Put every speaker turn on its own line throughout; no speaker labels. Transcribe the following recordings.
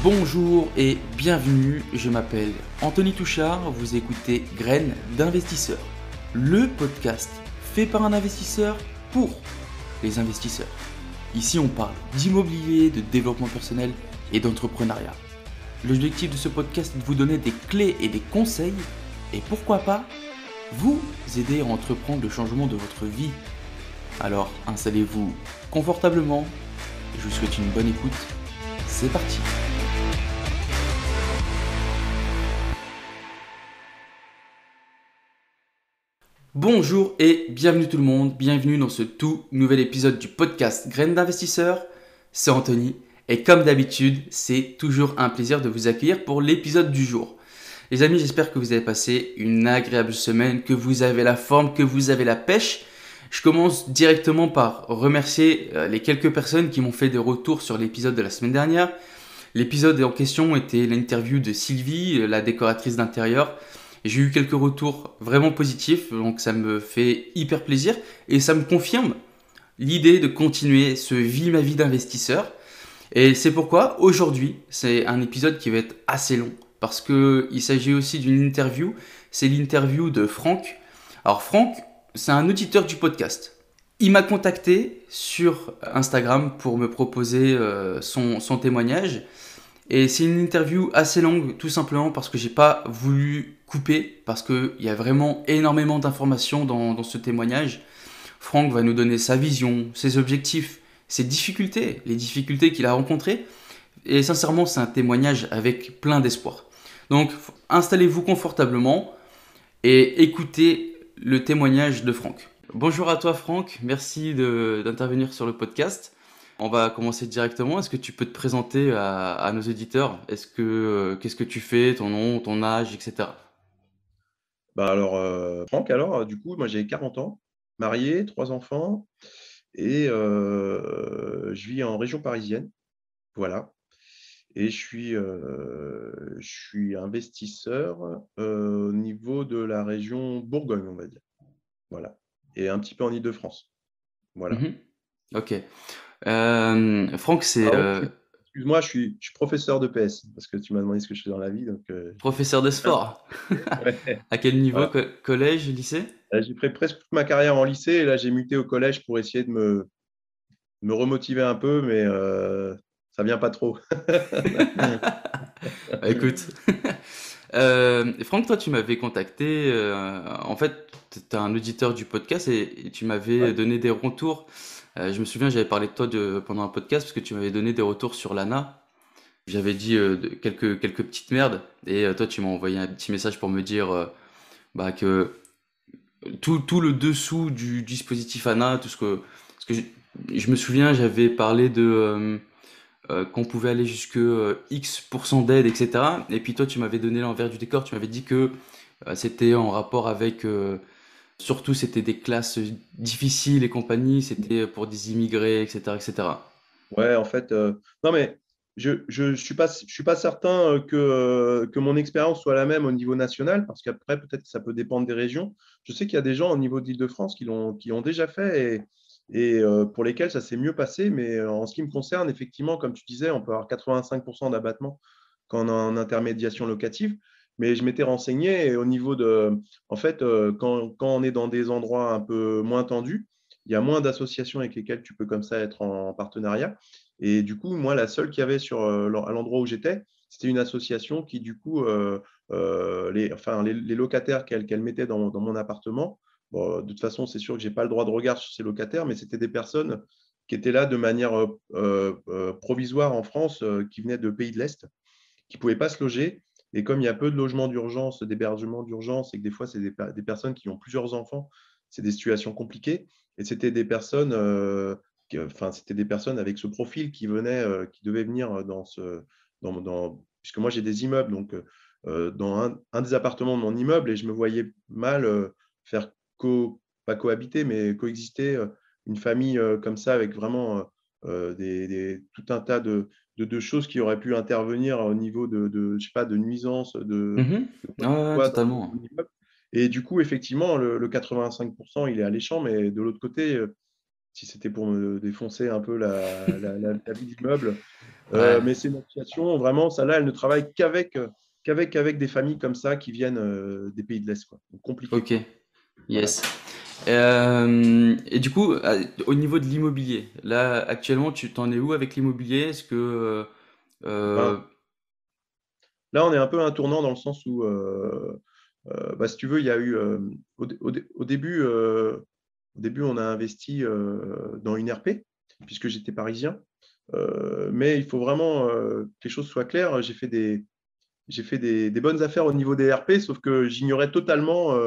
Bonjour et bienvenue, je m'appelle Anthony Touchard, vous écoutez Graines d'investisseurs, le podcast fait par un investisseur pour les investisseurs. Ici on parle d'immobilier, de développement personnel et d'entrepreneuriat. L'objectif de ce podcast est de vous donner des clés et des conseils et pourquoi pas vous aider à entreprendre le changement de votre vie. Alors installez-vous confortablement, je vous souhaite une bonne écoute, c'est parti. Bonjour et bienvenue tout le monde, bienvenue dans ce tout nouvel épisode du podcast Graines d'investisseurs, c'est Anthony et comme d'habitude c'est toujours un plaisir de vous accueillir pour l'épisode du jour. Les amis, j'espère que vous avez passé une agréable semaine, que vous avez la forme, que vous avez la pêche. Je commence directement par remercier les quelques personnes qui m'ont fait des retours sur l'épisode de la semaine dernière. L'épisode en question était l'interview de Sylvie, la décoratrice d'intérieur. J'ai eu quelques retours vraiment positifs, donc ça me fait hyper plaisir et ça me confirme l'idée de continuer ce Vie ma vie d'investisseur. Et c'est pourquoi aujourd'hui, c'est un épisode qui va être assez long parce qu'il s'agit aussi d'une interview. C'est l'interview de Franck. Alors Franck, c'est un auditeur du podcast. Il m'a contacté sur Instagram pour me proposer son témoignage. Et c'est une interview assez longue, tout simplement parce que j'ai pas voulu couper, parce qu'il y a vraiment énormément d'informations dans ce témoignage. Franck va nous donner sa vision, ses objectifs, ses difficultés, les difficultés qu'il a rencontrées. Et sincèrement, c'est un témoignage avec plein d'espoir. Donc, installez-vous confortablement et écoutez le témoignage de Franck. Bonjour à toi Franck, merci d'intervenir sur le podcast. On va commencer directement. Est-ce que tu peux te présenter à nos auditeurs? Qu'est-ce que tu fais, ton nom, ton âge, etc.
Franck, du coup, moi j'ai 40 ans, marié, 3 enfants et je vis en région parisienne, voilà. Et je suis investisseur au niveau de la région Bourgogne, on va dire, voilà, et un petit peu en Île-de-France, voilà.
Mhm. Ok. Franck, c'est
Pardon, excuse-moi, je suis professeur de PS parce que tu m'as demandé ce que je fais dans la vie, donc
professeur de sport.
ouais,
À quel niveau?
voilà.
Collège, lycée?
J'ai fait presque toute ma carrière en lycée et là j'ai muté au collège pour essayer de me remotiver un peu, mais ça vient pas trop.
Bah, écoute. Franck, toi, tu m'avais contacté. En fait, tu es un auditeur du podcast et tu m'avais
Ouais,
donné des retours. Je me souviens, j'avais parlé de toi pendant un podcast parce que tu m'avais donné des retours sur l'ANA. J'avais dit quelques petites merdes et toi tu m'as envoyé un petit message pour me dire que tout le dessous du dispositif ANA, tout ce que je me souviens, j'avais parlé de qu'on pouvait aller jusque X% d'aide, etc. Et puis toi tu m'avais donné l'envers du décor, tu m'avais dit que c'était en rapport avec surtout c'était des classes difficiles et compagnie, c'était pour des immigrés, etc., etc.
ouais, en fait, non, mais je suis pas certain que mon expérience soit la même au niveau national, parce qu'après, peut-être que ça peut dépendre des régions. Je sais qu'il y a des gens au niveau d'Île-de-France qui l'ont déjà fait et pour lesquels ça s'est mieux passé, mais en ce qui me concerne, effectivement, comme tu disais, on peut avoir 85% d'abattement quand on est en intermédiation locative. Mais je m'étais renseigné et au niveau de, en fait, quand on est dans des endroits un peu moins tendus, il y a moins d'associations avec lesquelles tu peux comme ça être en partenariat. Et du coup, moi, la seule qu'il y avait à l'endroit où j'étais, c'était une association qui, du coup, les locataires qu'elle mettait dans mon appartement, bon, de toute façon, c'est sûr que je n'ai pas le droit de regard sur ces locataires, mais c'était des personnes qui étaient là de manière provisoire en France, qui venaient de pays de l'Est, qui ne pouvaient pas se loger. Et comme il y a peu de logements d'urgence, d'hébergement d'urgence, et que des fois, c'est des personnes qui ont plusieurs enfants, c'est des situations compliquées. Et c'était des personnes, c'était des personnes avec ce profil qui venaient, qui devaient venir puisque moi j'ai des immeubles, donc dans un des appartements de mon immeuble, et je me voyais mal faire pas cohabiter, mais coexister une famille comme ça avec vraiment tout un tas de choses qui auraient pu intervenir au niveau je sais pas, de nuisances,
Mhm.
de quoi
Ouais,
que ce
ouais,
soit dans
totalement.
mon immeuble. Et du coup, effectivement, le 85%, il est alléchant, mais de l'autre côté, si c'était pour me défoncer un peu la vie d'immeuble,
Ouais,
Mais c'est une association, vraiment, ça là, elle ne travaille qu'avec des familles comme ça qui viennent des pays de l'Est, quoi. Donc, compliqué,
ok,
quoi. Voilà.
yes. Et du coup, au niveau de l'immobilier, là, actuellement, tu t'en es où avec l'immobilier? Est-ce que
Ben,
euh,
là, on est un peu à un tournant dans le sens où, si tu veux, il y a eu, au début, on a investi dans une RP, puisque j'étais parisien. Mais il faut vraiment que les choses soient claires. J'ai fait des bonnes affaires au niveau des RP, sauf que j'ignorais totalement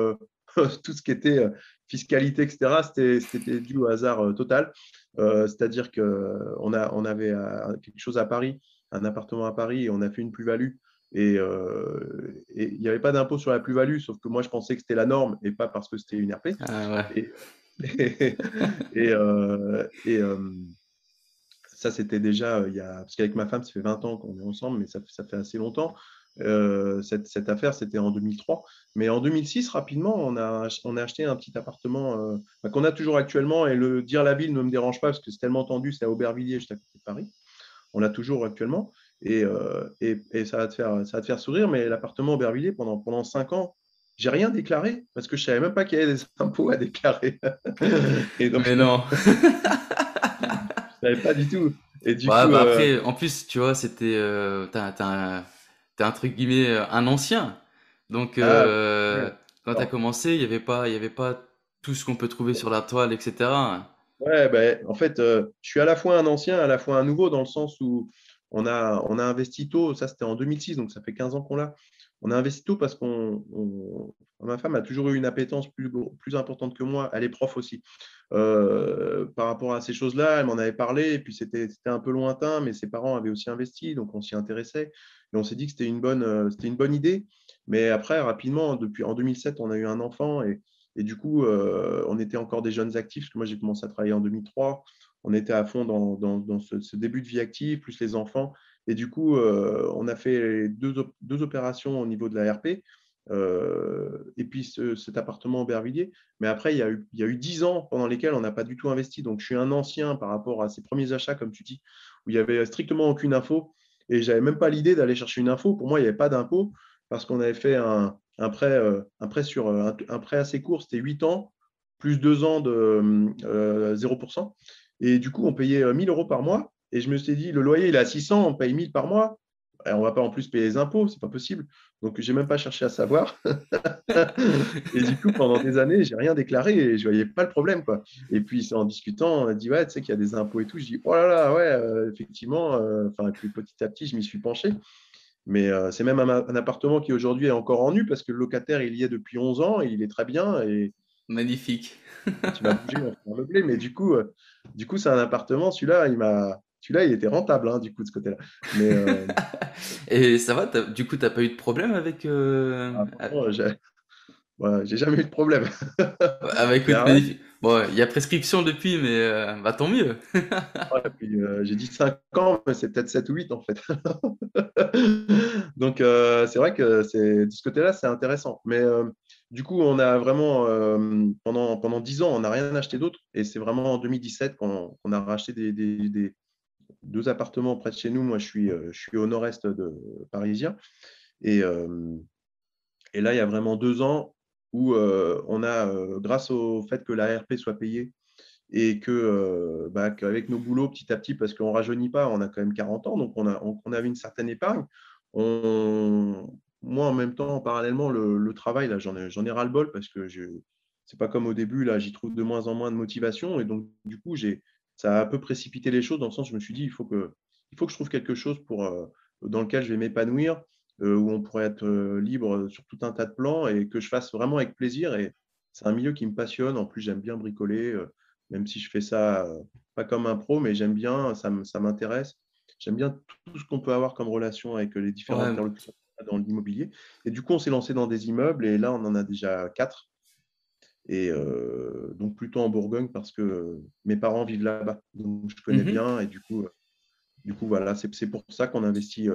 tout ce qui était fiscalité, etc. C'était dû au hasard total. C'est-à-dire qu'on avait quelque chose à Paris, un appartement à Paris, et on a fait une plus-value. Et il n'y avait pas d'impôt sur la plus-value, sauf que moi, je pensais que c'était la norme et pas parce que c'était une RP.
ouais.
Et, et ça, c'était déjà, parce qu'avec ma femme, ça fait 20 ans qu'on est ensemble, mais ça fait assez longtemps. Cette affaire, c'était en 2003. Mais en 2006, rapidement, on a acheté un petit appartement qu'on a toujours actuellement. Et dire la ville ne me dérange pas parce que c'est tellement tendu, c'est à Aubervilliers, juste à côté de Paris. On l'a toujours actuellement. Et ça va te faire sourire, mais l'appartement Aubervilliers, pendant 5 ans, j'ai rien déclaré parce que je ne savais même pas qu'il y avait des impôts à déclarer. Et donc,
Mais non.
je ne savais pas du tout. Et du
Ouais,
coup,
bah après, en plus, tu vois, c'était, t'es un truc guillemets un ancien. Donc,
ah, ouais.
quand t'as
Alors,
commencé, il y avait pas tout ce qu'on peut trouver sur la toile, etc.
ouais, ben, en fait, je suis à la fois un ancien, à la fois un nouveau, dans le sens où on a investi tôt. Ça, c'était en 2006, donc ça fait 15 ans qu'on l'a. On a investi tôt parce ma femme a toujours eu une appétence plus importante que moi. Elle est prof aussi. Par rapport à ces choses-là, elle m'en avait parlé, et puis c'était un peu lointain, mais ses parents avaient aussi investi, donc on s'y intéressait. Et on s'est dit que c'était une bonne idée. Mais après, rapidement, en 2007, on a eu un enfant, et du coup, on était encore des jeunes actifs, parce que moi, j'ai commencé à travailler en 2003. On était à fond dans ce début de vie active, plus les enfants. Et du coup, on a fait deux opérations au niveau de la RP, et puis cet appartement Aubervilliers. Mais après, il y a eu 10 ans pendant lesquels on n'a pas du tout investi. Donc, je suis un ancien par rapport à ces premiers achats, comme tu dis, où il n'y avait strictement aucune info. Et je n'avais même pas l'idée d'aller chercher une info. Pour moi, il n'y avait pas d'impôt parce qu'on avait fait un prêt assez court, c'était 8 ans, plus 2 ans de 0%. Et du coup, on payait 1 000 € par mois. Et je me suis dit, le loyer, il est à 600, on paye 1 000 par mois. Et on ne va pas en plus payer les impôts, c'est pas possible. Donc, je n'ai même pas cherché à savoir. Et du coup, pendant des années, j'ai rien déclaré et je voyais pas le problème, quoi. Et puis, c'est en discutant, on dit, ouais, tu sais qu'il y a des impôts et tout. Je dis, oh là là, ouais, effectivement. Enfin, et puis petit à petit, je m'y suis penché. Mais c'est même un appartement qui aujourd'hui est encore en nu parce que le locataire, il y est depuis 11 ans et il est très bien.
Magnifique.
Quand il va bouger, on fera meubler. Mais du coup, c'est un appartement. Celui-là, il était rentable, hein, du coup, de ce côté-là. Mais
Et ça va, du coup, t'as pas eu de problème avec,
franchement, voilà, j'ai jamais eu de problème.
avec
Mais
votre
arrête.
bénéfice. Bon, il y a prescription depuis, mais bah tant mieux.
Ouais, et puis, j'ai dit 5 ans, mais c'est peut-être 7 ou 8 en fait. Donc, c'est vrai que de ce côté-là, c'est intéressant. Mais du coup, on a vraiment, pendant 10 ans, on n'a rien acheté d'autre. Et c'est vraiment en 2017 qu'on a racheté deux appartements près de chez nous. Moi, je suis au nord-est parisien. Et, là, il y a vraiment 2 ans où on a, grâce au fait que la RP soit payée, et qu'avec nos boulots petit à petit, parce qu'on ne rajeunit pas, on a quand même 40 ans, donc on avait une certaine épargne. Moi, en même temps, parallèlement, le travail, là, j'en ai ras-le-bol parce que c'est pas comme au début, là, j'y trouve de moins en moins de motivation. Et donc, du coup, ça a un peu précipité les choses dans le sens où je me suis dit, il faut que je trouve quelque chose dans lequel je vais m'épanouir, où on pourrait être libre sur tout un tas de plans et que je fasse vraiment avec plaisir. Et c'est un milieu qui me passionne. En plus, j'aime bien bricoler. Même si je fais ça pas comme un pro, mais j'aime bien, ça m'intéresse. J'aime bien tout ce qu'on peut avoir comme relation avec les différents
Ouais,
interlocuteurs dans l'immobilier. Et du coup, on s'est lancé dans des immeubles et là, on en a déjà 4. Et donc plutôt en Bourgogne parce que mes parents vivent là-bas. Donc je connais
mhm.
bien et du coup voilà, c'est pour ça qu'on investit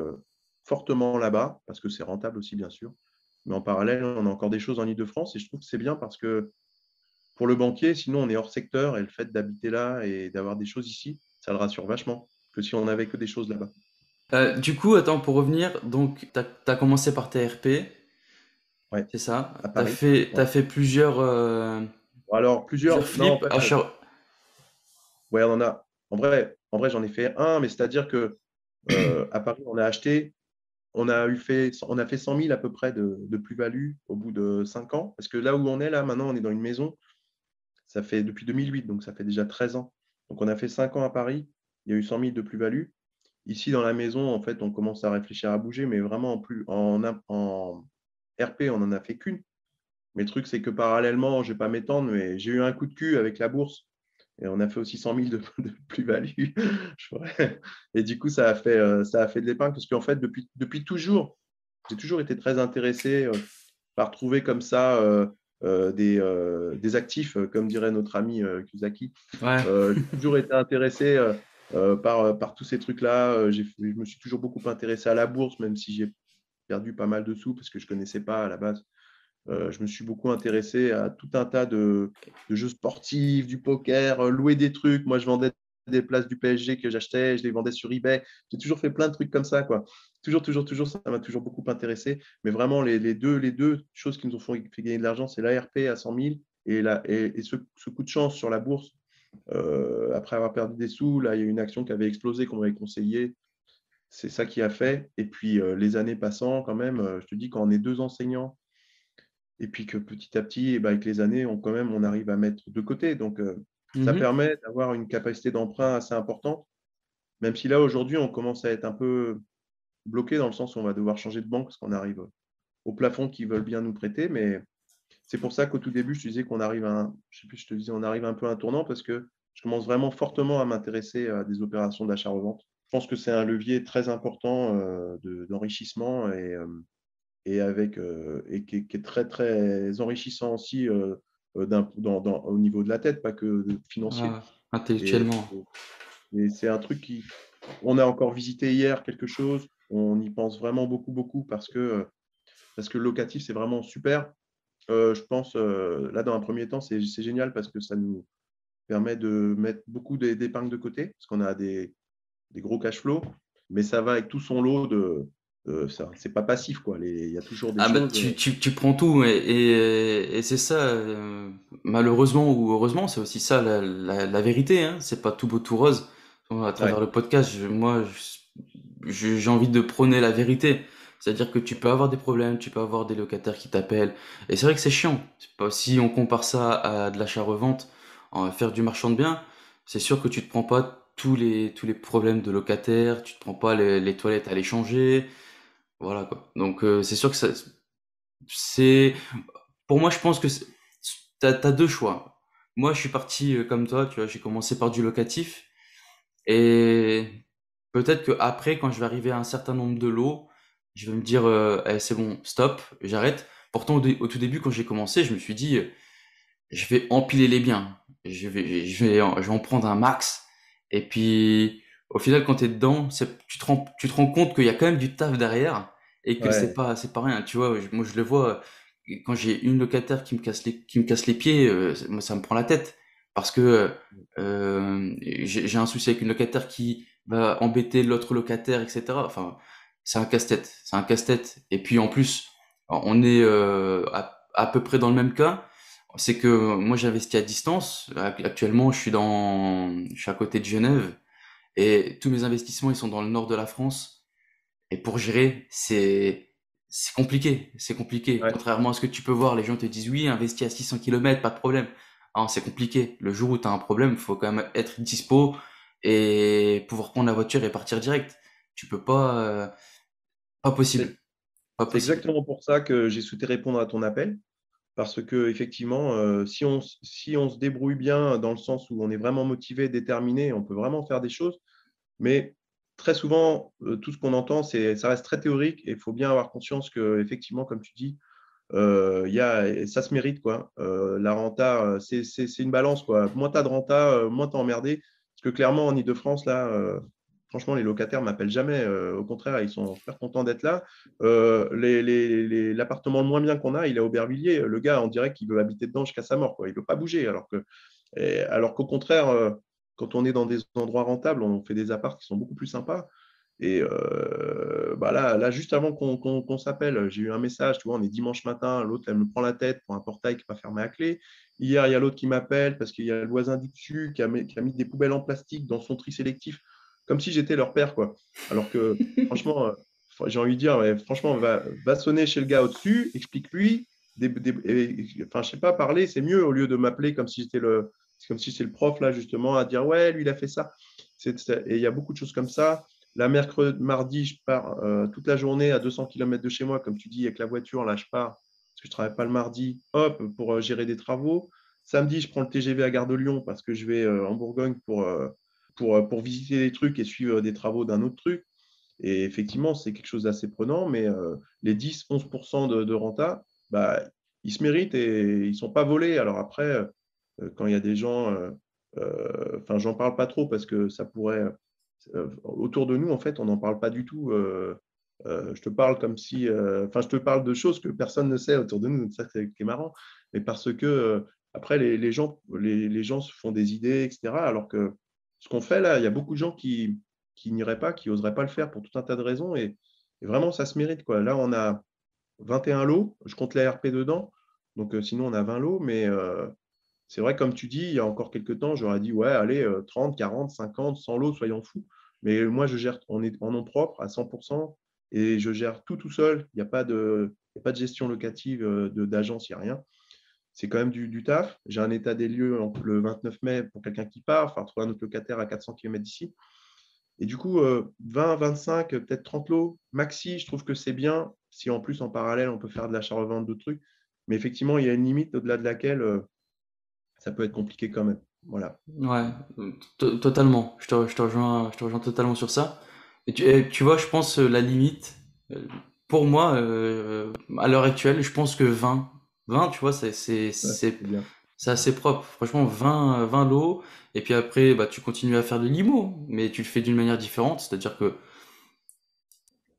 fortement là-bas parce que c'est rentable aussi, bien sûr. Mais en parallèle, on a encore des choses en Île-de-France et je trouve que c'est bien parce que pour le banquier, sinon on est hors secteur et le fait d'habiter là et d'avoir des choses ici, ça le rassure vachement que si on n'avait que des choses là-bas.
Du coup, attends, pour revenir, donc, t'as commencé par TRP,
Ouais,
c'est ça?
à
T'as
Paris.
fait,
Ouais.
t'as fait
Bon, alors,
plusieurs
non, en
flips
fait,
à
ouais, on en a. En vrai, j'en ai fait un, mais c'est-à-dire que à Paris, on a fait 100 000 à peu près de plus-value au bout de 5 ans. Parce que là où on est, là, maintenant, on est dans une maison, ça fait depuis 2008, donc ça fait déjà 13 ans. Donc, on a fait 5 ans à Paris, il y a eu 100 000 de plus-value. Ici, dans la maison, en fait, on commence à réfléchir à bouger, mais vraiment en RP, on n'en a fait qu'une. Mais le truc, c'est que parallèlement, je ne vais pas m'étendre, mais j'ai eu un coup de cul avec la bourse. Et on a fait aussi 100 000 de plus-value. Et du coup, ça a fait de l'épingle parce qu'en fait, depuis toujours, j'ai toujours été très intéressé par trouver comme ça des actifs, comme dirait notre ami Kiyosaki.
Ouais.
J'ai toujours été intéressé par tous ces trucs-là. Je me suis toujours beaucoup intéressé à la bourse, même si j'ai perdu pas mal de sous parce que je ne connaissais pas à la base. Je me suis beaucoup intéressé à tout un tas de jeux sportifs, du poker, louer des trucs. Moi, je vendais des places du PSG que j'achetais, je les vendais sur eBay. J'ai toujours fait plein de trucs comme ça, quoi. Toujours, toujours, toujours, ça m'a toujours beaucoup intéressé. Mais vraiment, les deux choses qui nous ont fait gagner de l'argent, c'est l'ARP à 100 000 et ce coup de chance sur la bourse. Après avoir perdu des sous, là, il y a eu une action qui avait explosé, qu'on m'avait conseillé. C'est ça qui a fait. Et puis, les années passant, quand même, je te dis, quand on est deux enseignants, et puis que petit à petit, eh ben, avec les années, on arrive à mettre de côté. Donc, ça
Mhm.
permet d'avoir une capacité d'emprunt assez importante, même si là, aujourd'hui, on commence à être un peu bloqué dans le sens où on va devoir changer de banque parce qu'on arrive au plafond qu'ils veulent bien nous prêter. Mais c'est pour ça qu'au tout début, je te disais qu'on arrive je sais plus, je te disais, on arrive un peu à un tournant parce que je commence vraiment fortement à m'intéresser à des opérations d'achat-revente. Je pense que c'est un levier très important d'enrichissement et qui est très, très enrichissant aussi au niveau de la tête, pas que financier.
Ah,
Et,
intellectuellement.
et c'est un truc on a encore visité hier quelque chose, on y pense vraiment beaucoup, beaucoup parce que le locatif, c'est vraiment super. Je pense, là, dans un premier temps, c'est génial parce que ça nous permet de mettre beaucoup d'épargne de côté, parce qu'on a des gros cash flows, mais ça va avec tout son lot ça, c'est pas passif, quoi. Il y a toujours des
Ah bah
choses.
tu prends tout et c'est ça, malheureusement ou heureusement, c'est aussi ça la vérité, hein. C'est pas tout beau tout rose. À
Ouais,
travers le podcast, j'ai envie de prôner la vérité. C'est-à-dire que tu peux avoir des problèmes, tu peux avoir des locataires qui t'appellent. Et c'est vrai que c'est chiant. C'est pas, si on compare ça à de l'achat-revente, faire du marchand de biens, c'est sûr que tu te prends pas tous les problèmes de locataires, tu te prends pas les toilettes à les changer. Voilà quoi. Donc c'est sûr que c'est pour moi je pense que t'as deux choix. Moi je suis parti comme toi, tu vois, j'ai commencé par du locatif et peut-être que après quand je vais arriver à un certain nombre de lots, je vais me dire eh, c'est bon, stop, j'arrête. Pourtant au tout début quand j'ai commencé, je me suis dit je vais empiler les biens. Je vais en prendre un max et puis au final quand t'es dedans, tu te rends compte qu'il y a quand même du taf derrière et que c'est
ouais.
pas c'est pas rien, tu vois. Moi je le vois quand j'ai une locataire qui me casse les pieds, moi ça me prend la tête parce que j'ai un souci avec une locataire qui va embêter l'autre locataire, etc. Enfin, c'est un casse-tête. Et puis en plus, on est à peu près dans le même cas. C'est que moi j'investis à distance. Actuellement, je suis à côté de Genève et tous mes investissements ils sont dans le nord de la France. Et pour gérer, c'est compliqué, c'est compliqué.
Ouais.
Contrairement à ce que tu peux voir, les gens te disent oui, investis à 600 km, pas de problème. Ah, c'est compliqué. Le jour où tu as un problème, il faut quand même être dispo et pouvoir prendre la voiture et partir direct. Tu peux pas, pas possible,
C'est
pas
c'est
possible.
exactement pour ça que j'ai souhaité répondre à ton appel, parce que effectivement, si on se débrouille bien dans le sens où on est vraiment motivé, déterminé, on peut vraiment faire des choses. Mais très souvent, tout ce qu'on entend, ça reste très théorique et il faut bien avoir conscience que, effectivement, comme tu dis, ça se mérite, quoi. La renta, c'est une balance, quoi. Moins tu as de renta, moins tu es emmerdé. Parce que clairement, en Ile-de-France, là, franchement, les locataires ne m'appellent jamais. Au contraire, ils sont super contents d'être là. L'appartement le moins bien qu'on a, il est à Aubervilliers. Le gars, on dirait qu'il veut habiter dedans jusqu'à sa mort, quoi. Il ne veut pas bouger. Alors qu'au contraire, quand on est dans des endroits rentables, on fait des apparts qui sont beaucoup plus sympas. Et là, juste avant qu'on s'appelle, j'ai eu un message, tu vois, on est dimanche matin, l'autre, elle me prend la tête pour un portail qui n'est pas fermé à clé. Hier, il y a l'autre qui m'appelle parce qu'il y a le voisin du dessus qui a mis des poubelles en plastique dans son tri sélectif, comme si j'étais leur père, quoi. Alors que, franchement, j'ai envie de dire, ouais, franchement, va sonner chez le gars au-dessus, explique-lui. Enfin, je sais pas, parler, c'est mieux au lieu de m'appeler comme si c'est le prof, là, justement, à dire, ouais, lui, il a fait ça. Et il y a beaucoup de choses comme ça. La mercredi, mardi, je pars toute la journée à 200 km de chez moi, comme tu dis, avec la voiture. Là, je pars parce que je ne travaille pas le mardi, hop, pour gérer des travaux. Samedi, je prends le TGV à Gare de Lyon parce que je vais en Bourgogne pour visiter des trucs et suivre des travaux d'un autre truc. Et effectivement, c'est quelque chose d'assez prenant, mais les 10-11% de renta, bah, ils se méritent et ils ne sont pas volés. Alors après, quand il y a des gens, enfin, j'en parle pas trop parce que ça pourrait autour de nous, en fait, on n'en parle pas du tout. Je te parle comme si, enfin, je te parle de choses que personne ne sait autour de nous. Ça, c'est marrant. Mais parce que après, les gens se font des idées, etc. Alors que ce qu'on fait là, il y a beaucoup de gens qui n'iraient pas, qui n'oseraient pas le faire pour tout un tas de raisons. Et vraiment, ça se mérite, quoi. Là, on a 21 lots. Je compte les RP dedans. Donc, sinon, on a 20 lots. Mais c'est vrai, comme tu dis, il y a encore quelques temps, j'aurais dit, ouais, allez, 30, 40, 50, 100 lots, soyons fous. Mais moi, on est en nom propre à 100% et je gère tout seul. Il y a pas de gestion locative d'agence, il n'y a rien. C'est quand même du taf. J'ai un état des lieux le 29 mai pour quelqu'un qui part, enfin, trouver un autre locataire à 400 km d'ici. Et du coup, 20, 25, peut-être 30 lots maxi, je trouve que c'est bien. Si en plus, en parallèle, on peut faire de l'achat-revente, d'autres trucs. Mais effectivement, il y a une limite au-delà de laquelle ça peut être compliqué quand même. Voilà.
Ouais, totalement. Je te rejoins totalement sur ça. Et tu vois, je pense la limite, euh, pour moi, à l'heure actuelle, je pense que 20, tu vois,
Ouais, c'est bien.
c'est assez propre. Franchement, 20 lots. Et puis après, bah, tu continues à faire de l'IMO, mais tu le fais d'une manière différente. C'est-à-dire que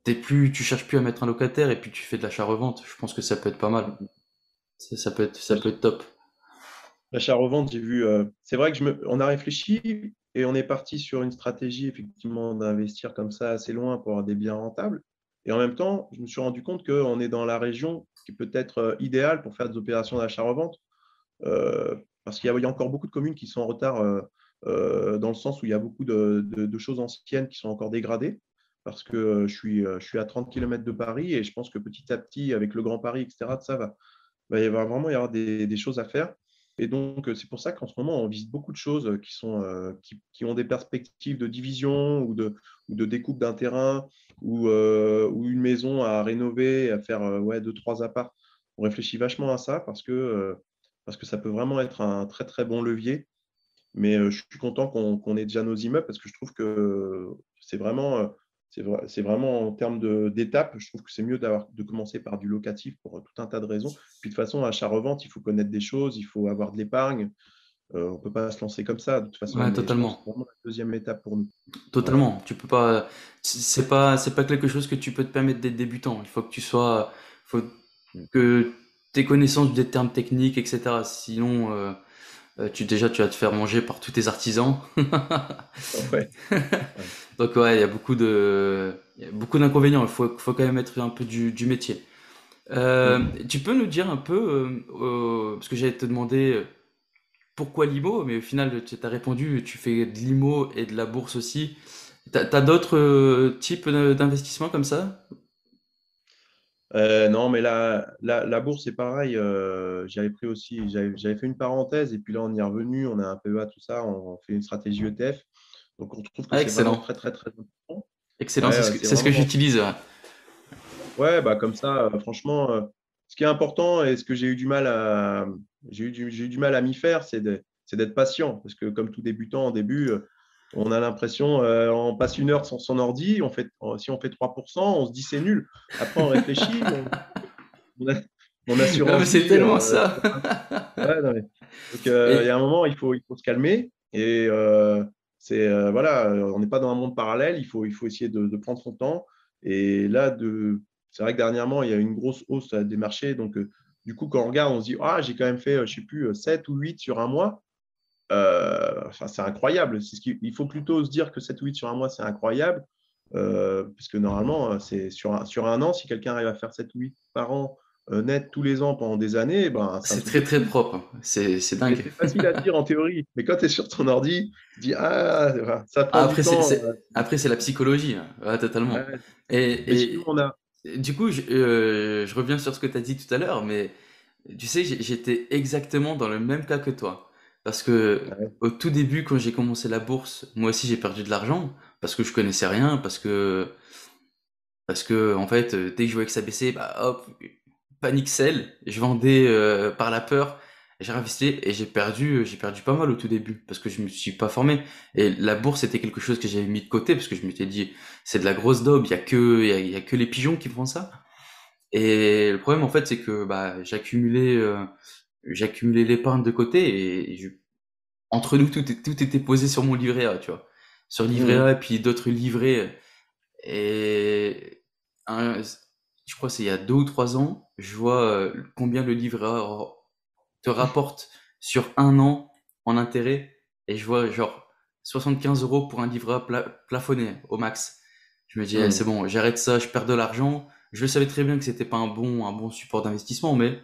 tu cherches plus à mettre un locataire et puis tu fais de l'achat-revente. Je pense que ça peut être pas mal. Ça peut être top.
L'achat-revente, j'ai vu. C'est vrai que on a réfléchi et on est parti sur une stratégie effectivement d'investir comme ça assez loin pour avoir des biens rentables. Et en même temps, je me suis rendu compte qu'on est dans la région qui peut être idéale pour faire des opérations d'achat-revente. Parce qu'il y a encore beaucoup de communes qui sont en retard dans le sens où il y a beaucoup de choses anciennes qui sont encore dégradées. Parce que je suis à 30 km de Paris et je pense que petit à petit, avec le Grand Paris, etc., ça va vraiment y avoir des choses à faire. Et donc, c'est pour ça qu'en ce moment, on visite beaucoup de choses qui ont des perspectives de division ou de découpe d'un terrain ou une maison à rénover, à faire ouais, deux, trois apparts. On réfléchit vachement à ça parce que ça peut vraiment être un très, très bon levier. Mais je suis content qu'on ait déjà nos immeubles parce que je trouve que c'est vraiment en termes d'étapes, je trouve que c'est mieux de commencer par du locatif pour tout un tas de raisons. Puis de toute façon, achat-revente, il faut connaître des choses, il faut avoir de l'épargne. On ne peut pas se lancer comme ça, de toute façon.
Ouais,
Mais je pense que
totalement.
c'est vraiment la deuxième étape pour nous. Voilà.
Totalement. Tu peux pas, c'est pas quelque chose que tu peux te permettre d'être débutant. Il faut que faut que tes connaissances des termes techniques, etc. Sinon, tu vas te faire manger par tous tes artisans.
Ouais. Ouais.
Donc ouais, il y a beaucoup d'inconvénients. Faut quand même être un peu du métier.
Mm.
Tu peux nous dire un peu, parce que j'allais te demander pourquoi l'IMO, mais au final, tu as répondu, tu fais de l'IMO et de la bourse aussi. T'as d'autres types d'investissements comme ça?
Non, mais la bourse, c'est pareil. J'avais pris aussi, j'avais fait une parenthèse et puis là, on y est revenu. On a un PEA, tout ça. On fait une stratégie ETF. Donc, on trouve que
Ah,
c'est vraiment
excellent.
très, très, très important.
Excellent,
Ouais, c'est
c'est ce que
vraiment.
j'utilise. Ouais.
Ouais, bah comme ça, franchement, ce qui est important et ce que j'ai eu du mal à m'y faire, c'est d'être patient. Parce que comme tout débutant, au début, on a l'impression, on passe une heure sur son ordi, si on fait 3%, on se dit c'est nul. Après, on réfléchit, on a mon
Non, mais
assurance
c'est
vie.
tellement ça.
Ouais, non, mais- donc, il y a
Et
un moment, il faut se calmer. Et voilà, on n'est pas dans un monde parallèle. Il faut essayer de prendre son temps. Et là, c'est vrai que dernièrement, il y a eu une grosse hausse des marchés. Donc, du coup, quand on regarde, on se dit, ah, j'ai quand même fait, je ne sais plus, 7 ou 8 sur un mois. Enfin, c'est incroyable. Il faut plutôt se dire que 7 ou 8 sur un mois, c'est incroyable Parce que normalement, c'est sur un an, si quelqu'un arrive à faire 7 ou 8 par an net tous les ans pendant des années, ben, c'est un
C'est
truc de
très très
fou.
propre, hein. C'est
Et
dingue.
c'est facile à dire en théorie, mais quand tu es sur ton ordi, tu dis, ah, voilà, ça
Ah,
prend du temps.
après, c'est la psychologie, hein. Ouais, totalement.
Ouais. Mais sinon,
Et,
on a.
du coup, je reviens sur ce que tu as dit tout à l'heure, mais tu sais, j'étais exactement dans le même cas que toi. Parce que
Ouais.
au tout début, quand j'ai commencé la bourse, moi aussi j'ai perdu de l'argent, parce que je connaissais rien, parce que en fait, dès que je voyais que ça baissait, bah hop, panique sell, je vendais par la peur, j'ai réinvesti et j'ai perdu pas mal au tout début parce que je me suis pas formé. Et la bourse c'était quelque chose que j'avais mis de côté parce que je m'étais dit c'est de la grosse daube, il y a que les pigeons qui font ça. Et le problème en fait c'est que bah j'accumulais l'épargne de côté entre nous tout était posé sur mon livret A, tu vois, sur livret
Mhm.
A et puis d'autres livrets. Et un- je crois que c'est il y a 2 ou 3 ans, je vois combien le livret A te rapporte sur un an en intérêt, et je vois genre 75 € pour un livret A plafonné au max. Je me dis, eh, c'est
Mhm.
bon, j'arrête ça, je perds de l'argent. Je le savais très bien que c'était pas un bon support d'investissement, mais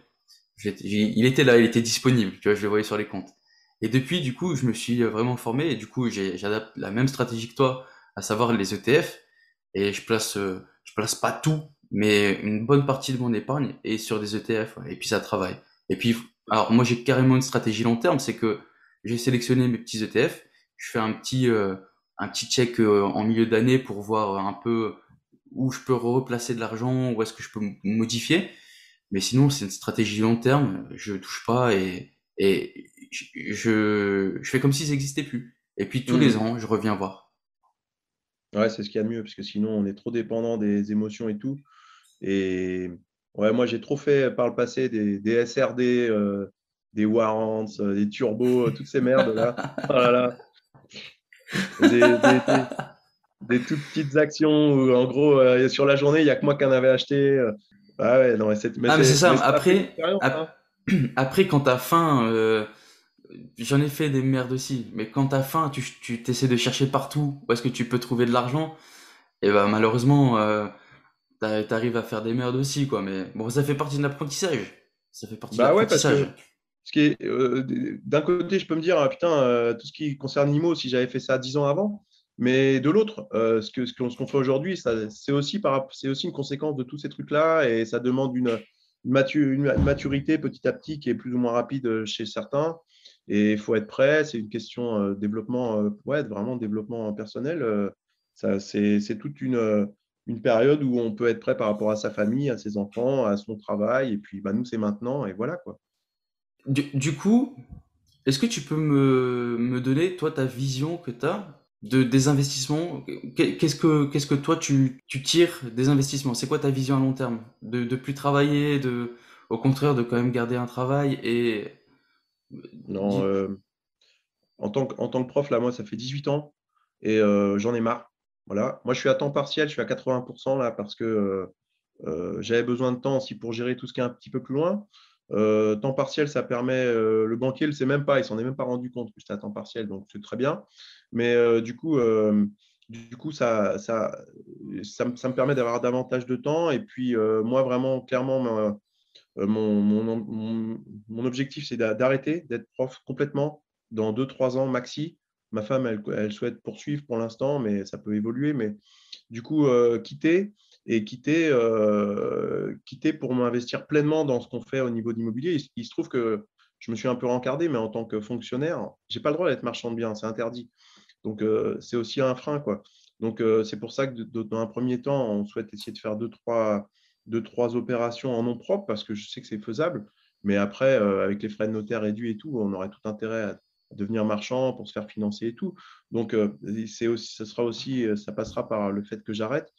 il était là, il était disponible, tu vois, je le voyais sur les comptes. Et depuis, du coup, je me suis vraiment formé, et du coup, j'adapte la même stratégie que toi, à savoir les ETF, et je place pas tout, mais une bonne partie de mon épargne est sur des ETF, ouais, et puis ça travaille. Et puis, alors moi, j'ai carrément une stratégie long terme, c'est que j'ai sélectionné mes petits ETF, je fais un petit check en milieu d'année pour voir un peu où je peux replacer de l'argent, où est-ce que je peux modifier. Mais sinon, c'est une stratégie long terme, je touche pas et je fais comme si ça n'existait plus. Et puis tous les
Mhm.
ans, je reviens voir.
Ouais, c'est ce qu'il y a de mieux, parce que sinon, on est trop dépendant des émotions et tout. Et ouais, moi, j'ai trop fait par le passé des SRD, des warrants, des turbos, toutes ces merdes-là. Oh là là. Des, des, des, des toutes petites actions où, en gros, sur la journée, il n'y a que moi qui en avais acheté. Ah ouais, non,
Ah, mais c'est ça,
mais ça a fait l'expérience, hein.
après quand t'as faim, j'en ai fait des merdes aussi, mais quand t'as faim, tu t'essaies de chercher partout où est-ce que tu peux trouver de l'argent, et bah malheureusement, t'arrives à faire des merdes aussi, quoi. Mais bon, ça fait partie de l'apprentissage. Ça fait partie de
Bah ouais, parce
l'apprentissage.
que ce qui est, d'un côté, je peux me dire, ah, putain, tout ce qui concerne l'IMO, si j'avais fait ça 10 ans avant, mais de l'autre, ce qu'on fait aujourd'hui, c'est aussi une conséquence de tous ces trucs-là, et ça demande une maturité petit à petit qui est plus ou moins rapide chez certains, et il faut être prêt, c'est une question développement, ouais, vraiment développement personnel. C'est toute une période où on peut être prêt par rapport à sa famille, à ses enfants, à son travail, et puis bah, nous, c'est maintenant, et voilà quoi.
Du coup, est-ce que tu peux me donner, toi, ta vision que tu as des investissements? Qu'est-ce que toi, tu tires des investissements? C'est quoi ta vision à long terme? De plus travailler, au contraire, de quand même garder un travail et...
Non, en tant que prof, là, moi, ça fait 18 ans et j'en ai marre. Voilà. Moi, je suis à temps partiel, je suis à 80% là parce que j'avais besoin de temps aussi pour gérer tout ce qui est un petit peu plus loin. Temps partiel, ça permet, le banquier ne le sait même pas, il s'en est même pas rendu compte que j'étais à temps partiel, donc c'est très bien. Mais du coup ça me permet d'avoir davantage de temps. Et puis, moi, vraiment, clairement, mon objectif, c'est d'arrêter d'être prof complètement dans 2 3 ans maxi. Ma femme, elle souhaite poursuivre pour l'instant, mais ça peut évoluer. Mais du coup, quitter pour m'investir pleinement dans ce qu'on fait au niveau d'immobilier. Il se trouve que je me suis un peu rencardé, mais en tant que fonctionnaire, j'ai pas le droit d'être marchand de biens, c'est interdit. Donc, c'est aussi un frein, quoi. Donc, c'est pour ça que dans un premier temps, on souhaite essayer de faire deux, trois opérations en nom propre parce que je sais que c'est faisable. Mais après, avec les frais de notaire réduits et tout, on aurait tout intérêt à devenir marchand pour se faire financer et tout. Donc, ça passera par le fait que j'arrête.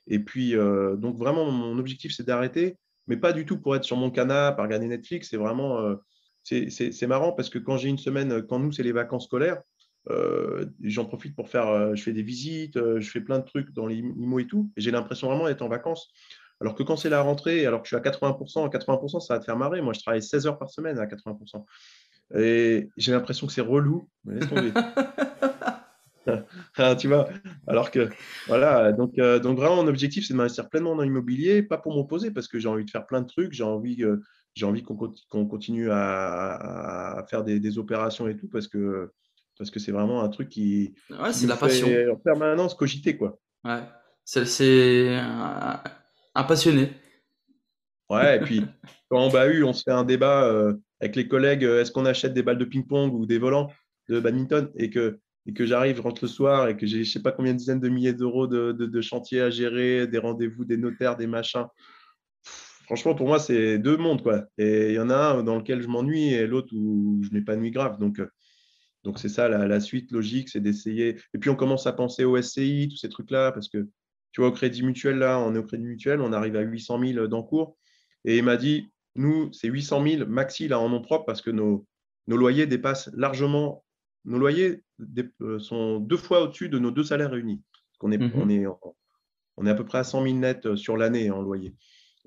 Et puis, donc vraiment, mon objectif, c'est d'arrêter, mais pas du tout pour être sur mon canapé, à regarder Netflix. C'est vraiment, c'est marrant parce que quand j'ai une semaine, quand nous, c'est les vacances scolaires, j'en profite pour faire, je fais des visites, je fais plein de trucs dans les IMO et tout, et j'ai l'impression vraiment d'être en vacances. Alors que quand c'est la rentrée, alors que je suis à 80%, ça va te faire marrer. Moi, je travaille 16 heures par semaine à 80%. Et j'ai l'impression que c'est relou, mais laisse tomber. Tu vois, alors que, voilà, donc vraiment, mon objectif, c'est de m'investir pleinement dans l'immobilier, pas pour m'opposer, parce que j'ai envie de faire plein de trucs, j'ai envie qu'on continue à faire des opérations et tout, parce que c'est vraiment un truc
Ouais,
qui
c'est
nous
la passion.
fait en permanence cogiter, quoi.
Ouais. C'est un passionné.
Ouais, et puis, quand en bahut, on se fait un débat avec les collègues, est-ce qu'on achète des balles de ping-pong ou des volants de badminton, et que j'arrive, je rentre le soir, et que j'ai je sais pas combien de dizaines de milliers d'euros de chantier à gérer, des rendez-vous, des notaires, des machins. Franchement, pour moi, c'est deux mondes, quoi. Et il y en a un dans lequel je m'ennuie et l'autre où je m'épanouis grave. Donc c'est ça la suite logique, c'est d'essayer. Et puis, on commence à penser au SCI, tous ces trucs-là, parce que, tu vois, au Crédit Mutuel, là, on est au Crédit Mutuel, on arrive à 800 000 d'encours. Et il m'a dit, nous, c'est 800 000 maxi, là, en nom propre, parce que nos loyers dépassent largement, nos loyers sont deux fois au-dessus de nos deux salaires réunis. Parce qu'on est, on
Mhm.
est, on est à peu près à 100 000 net sur l'année en loyer.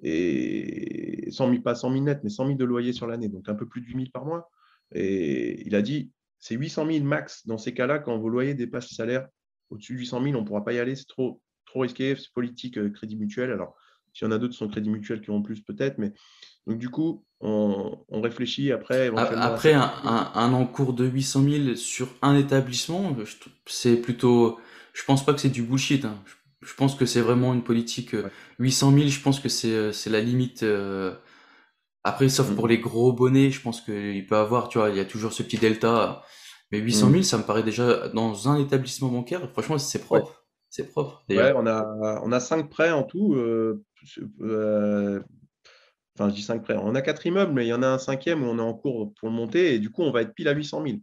Et 100 000, pas 100 000 net, mais 100 000 de loyer sur l'année, donc un peu plus de 8 000 par mois. Et il a dit, c'est 800 000 max dans ces cas-là, quand vos loyers dépassent le salaire au-dessus de 800 000, on ne pourra pas y aller, c'est trop, trop risqué, c'est politique Crédit Mutuel. Alors, s'il y en a d'autres qui sont Crédit Mutuel qui ont plus, peut-être, mais donc du coup, on réfléchit après éventuellement à
Après,
s'acheter.
un encours de 800 000 sur un établissement, c'est plutôt. Je pense pas que c'est du bullshit, hein. Je pense que c'est vraiment une politique.
Ouais.
800 000, je pense que c'est la limite. Après, sauf pour
Mm,
les gros bonnets, je pense qu'il peut avoir, tu vois, il y a toujours ce petit delta. Mais 800 000,
mm.
ça me paraît déjà dans un établissement bancaire. Franchement, c'est
Ouais.
propre. C'est propre,
Ouais,
d'ailleurs.
on a 5 prêts en tout. Enfin, je dis 5 prêts. On a 4 immeubles, mais il y en a un cinquième où on est en cours pour le monter. Et du coup, on va être pile à 800 000.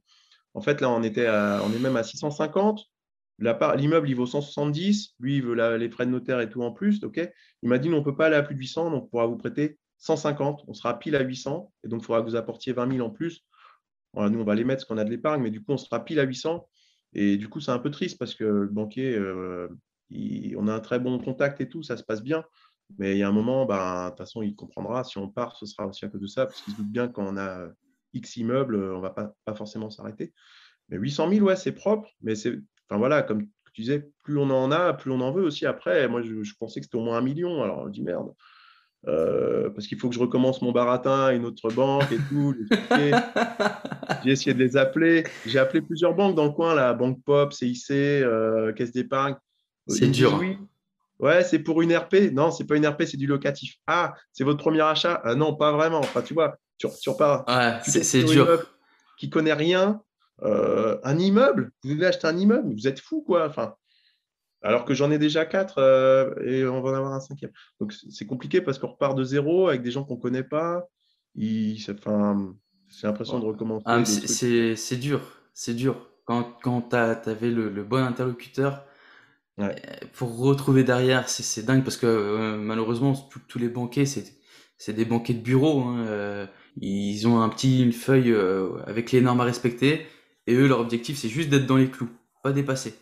En fait, là, on est même à 650. L'immeuble, il vaut 170. Lui, il veut les frais de notaire et tout en plus. Ok. Il m'a dit, non, on ne peut pas aller à plus de 800, donc on pourra vous prêter 150. On sera pile à 800. Et donc, il faudra que vous apportiez 20 000 en plus. Voilà, nous, on va les mettre parce qu'on a de l'épargne, mais du coup, on sera pile à 800. Et du coup, c'est un peu triste parce que le banquier, on a un très bon contact et tout, ça se passe bien. Mais il y a un moment, ben, de toute façon, il comprendra. Si on part, ce sera aussi à cause de ça, parce qu'il se doute bien que quand on a X immeubles, on ne va pas forcément s'arrêter. Mais 800 000, ouais, c'est propre. Mais enfin voilà, comme tu disais, plus on en a, plus on en veut aussi après. Moi, je pensais que c'était au moins 1 million. Alors, je dis merde. Parce qu'il faut que je recommence mon baratin à une autre banque et tout, lui expliquer. J'ai essayé de les appeler. J'ai appelé plusieurs banques dans le coin, la Banque Pop, CIC, Caisse d'épargne. Ils
C'est
me disent
dur.
oui. Ouais, c'est pour une RP. Non, c'est pas une RP, c'est du locatif. Ah, c'est votre premier achat? Ah, non, pas vraiment. Enfin, tu vois, tu repars.
Ouais,
Tu tombes
c'est
sur une meuf
dur.
qui connaît rien. Un immeuble? Vous voulez acheter un immeuble? Vous êtes fou, quoi. Enfin, alors que j'en ai déjà 4 et on va en avoir un cinquième. Donc, c'est compliqué parce qu'on repart de zéro avec des gens qu'on ne connaît pas. Enfin, j'ai l'impression de
Ah, mais
recommencer des trucs.
c'est dur. C'est dur. Quand t'avais le bon interlocuteur,
Ouais.
pour retrouver derrière, c'est dingue parce que malheureusement, tous les banquiers, c'est des banquiers de bureau, hein. Ils ont une feuille avec les normes à respecter, et eux, leur objectif, c'est juste d'être dans les clous, pas dépasser.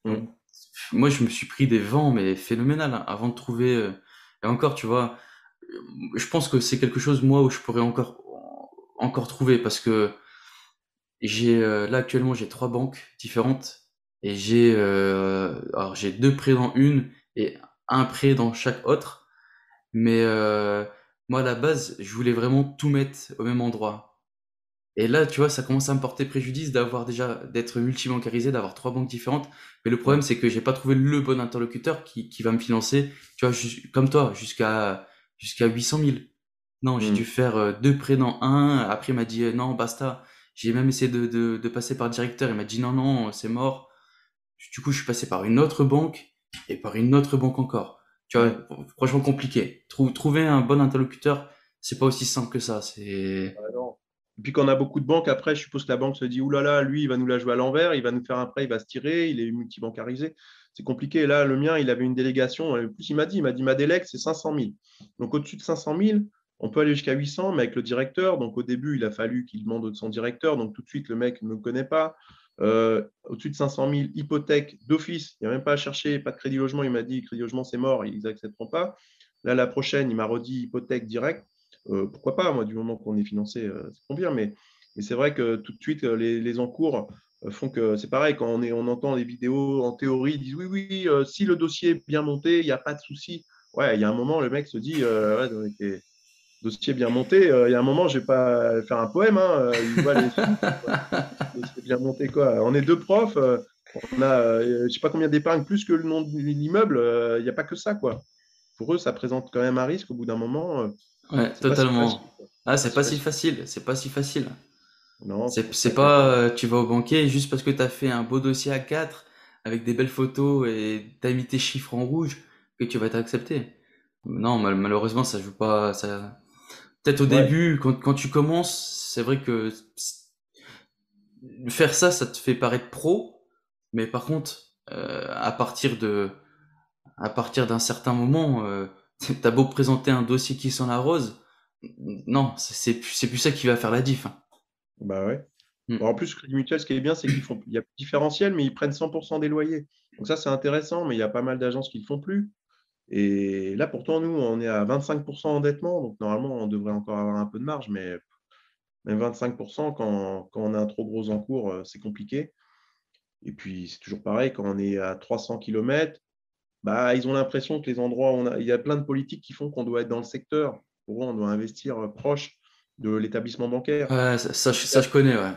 Donc,
Mm.
moi, je me suis pris des vents, mais phénoménal, hein, avant de trouver. Et encore, tu vois, je pense que c'est quelque chose, moi, où je pourrais encore trouver, parce que là actuellement, j'ai trois banques différentes, et alors j'ai deux prêts dans une et un prêt dans chaque autre. Mais moi, à la base, je voulais vraiment tout mettre au même endroit. Et là, tu vois, ça commence à me porter préjudice d'être multibancarisé, d'avoir trois banques différentes. Mais le problème,
Ouais.
c'est que j'ai pas trouvé le bon interlocuteur qui va me financer, tu vois, comme toi, jusqu'à 800 000. Non, j'ai dû
Mm.
faire deux prêts dans un. Après, il m'a dit non, basta. J'ai même essayé de passer par le directeur. Il m'a dit non, non, c'est mort. Du coup, je suis passé par une autre banque et par une autre banque encore. Tu vois,
Ouais.
franchement compliqué. Trouver un bon interlocuteur, c'est pas aussi simple que ça. C'est
Ouais, non. Et puis quand on a beaucoup de banques, après, je suppose que la banque se dit, ouh là là, lui, il va nous la jouer à l'envers, il va nous faire un prêt, il va se tirer, il est multibancarisé. C'est compliqué. Là, le mien, il avait une délégation. En plus, il m'a dit, ma délègue, c'est 500 000. Donc, au-dessus de 500 000, on peut aller jusqu'à 800, mais avec le directeur. Donc, au début, il a fallu qu'il demande de son directeur. Donc, tout de suite, le mec ne me connaît pas. Au-dessus de 500 000, hypothèque d'office. Il n'y a même pas à chercher, pas de crédit logement. Il m'a dit, crédit logement, c'est mort, ils n'accepteront pas. Là, la prochaine, il m'a redit hypothèque directe. Pourquoi pas, moi, du moment qu'on est financé, c'est convient. Mais c'est vrai que tout de suite, les encours, font que c'est pareil, quand on entend les vidéos en théorie, ils disent oui, oui, si le dossier est bien monté, il n'y a pas de souci. Ouais, il y a un moment, le mec se dit, ouais, donc, dossier bien monté, il y a un moment, je vais pas faire un poème, hein, il voit les sous, dossier bien monté, quoi. On est deux profs, on a, je sais pas combien d'épargne, plus que le nom de l'immeuble, il n'y a pas que ça, quoi. Pour eux, ça présente quand même un risque au bout d'un moment,
Ouais,
c'est pas si facile,
totalement.
quoi.
Ah,
Pas
c'est
si
pas si
facile.
facile, c'est pas si facile.
Non, c'est pour
C'est
ça que,
pas, tu vas au banquier juste parce que t'as fait un beau dossier à 4 avec des belles photos et t'as mis tes chiffres en rouge que tu vas être accepté. Non, malheureusement, ça joue pas, ça, peut-être au
ouais,
début, quand tu commences, c'est vrai que faire ça, ça te fait paraître pro, mais par contre, à partir d'un certain moment, t'as beau présenter un dossier qui sent la rose, non, c'est plus ça qui va faire la diff, hein.
bah ouais.
Hmm.
Bon, en plus, Crédit Mutuel, ce qui est bien, c'est il y a différentiel, mais ils prennent 100% des loyers. Donc ça, c'est intéressant, mais il y a pas mal d'agences qui ne le font plus. Et là, pourtant, nous, on est à 25% endettement, donc normalement, on devrait encore avoir un peu de marge, mais même 25%, quand on a un trop gros encours, c'est compliqué. Et puis, c'est toujours pareil, quand on est à 300 kilomètres, bah, ils ont l'impression que les endroits, il y a plein de politiques qui font qu'on doit être dans le secteur. Pour eux, on doit investir proche de l'établissement bancaire.
Ouais, ça, je connais, ouais.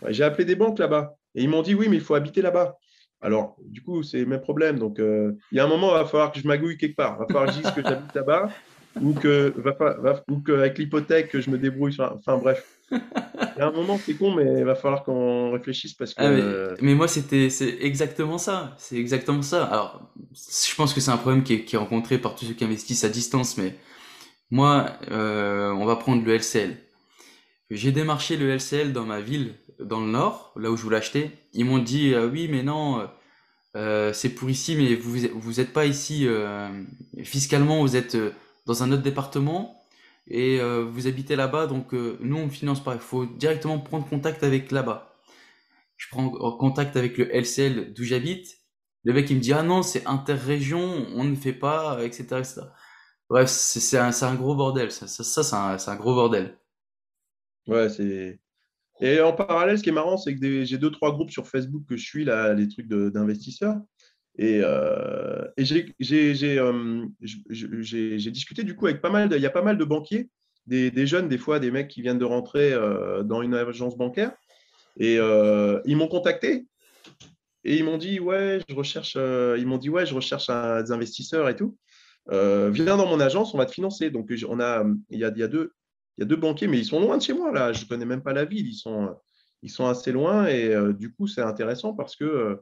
Ouais, j'ai appelé des banques là-bas et ils m'ont dit oui, mais il faut habiter là-bas. Alors, du coup, c'est le même problème. Donc, il y a un moment, il va falloir que je magouille quelque part. Il va falloir que je dise que j'habite là-bas ou qu'avec l'hypothèque, que je me débrouille. Enfin, bref. Il y a un moment, c'est con, mais il va falloir qu'on réfléchisse parce
Ah,
que.
mais moi, c'est exactement ça. C'est exactement ça. Alors, je pense que c'est un problème qui est rencontré par tous ceux qui investissent à distance, mais moi, on va prendre le LCL. J'ai démarché le LCL dans ma ville, dans le nord, là où je voulais acheter. Ils m'ont dit, oui, mais non, c'est pour ici, mais vous êtes pas ici fiscalement, vous êtes dans un autre département et vous habitez là-bas, donc nous on finance pas. Il faut directement prendre contact avec là-bas. Je prends contact avec le LCL d'où j'habite. Le mec il me dit ah non c'est interrégion, on ne fait pas, etc. etc. Bref, c'est un gros bordel. C'est un gros bordel.
Ouais, c'est. Et en parallèle, ce qui est marrant, c'est que j'ai deux, trois groupes sur Facebook que je suis, là, les trucs d'investisseurs. Et j'ai discuté du coup avec il y a pas mal de banquiers, des jeunes, des fois, des mecs qui viennent de rentrer dans une agence bancaire. Et ils m'ont contacté et ils m'ont dit, ouais, je recherche des investisseurs et tout. Viens dans mon agence, on va te financer. Donc, il y a deux banquiers, mais ils sont loin de chez moi, là. Je ne connais même pas la ville. Ils sont assez loin. Et du coup, c'est intéressant parce que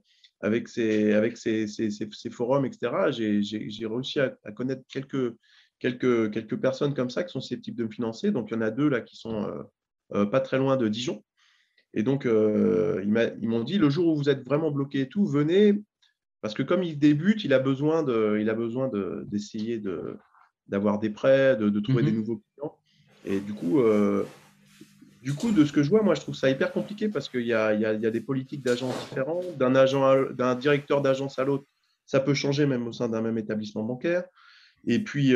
ces forums, etc., j'ai réussi à connaître quelques personnes comme ça qui sont susceptibles de me financer. Donc, il y en a deux là qui sont pas très loin de Dijon. Et donc, ils m'ont dit, le jour où vous êtes vraiment bloqué et tout, venez, parce que comme il débute, il a besoin d'essayer d'avoir des prêts, de trouver des
Mhm.
nouveaux clients. Et du coup, de ce que je vois, moi, je trouve ça hyper compliqué parce qu'il y a des politiques d'agents différents, d'un directeur d'agence à l'autre. Ça peut changer même au sein d'un même établissement bancaire. Et puis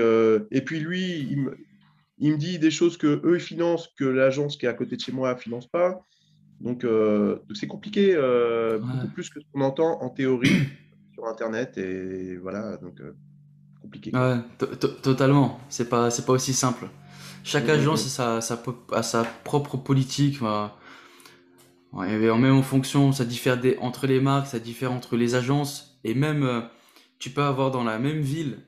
lui, il me dit des choses que eux ils financent, que l'agence qui est à côté de chez moi ne finance pas. Donc c'est compliqué, beaucoup
Ouais.
plus que ce qu'on entend en théorie sur Internet. Et voilà, donc compliqué quoi.
Ouais, totalement. C'est pas aussi simple. Chaque agence
Mm.
a sa propre politique. Ouais, et même en fonction, ça diffère entre les marques, ça diffère entre les agences. Et même, tu peux avoir dans la même ville,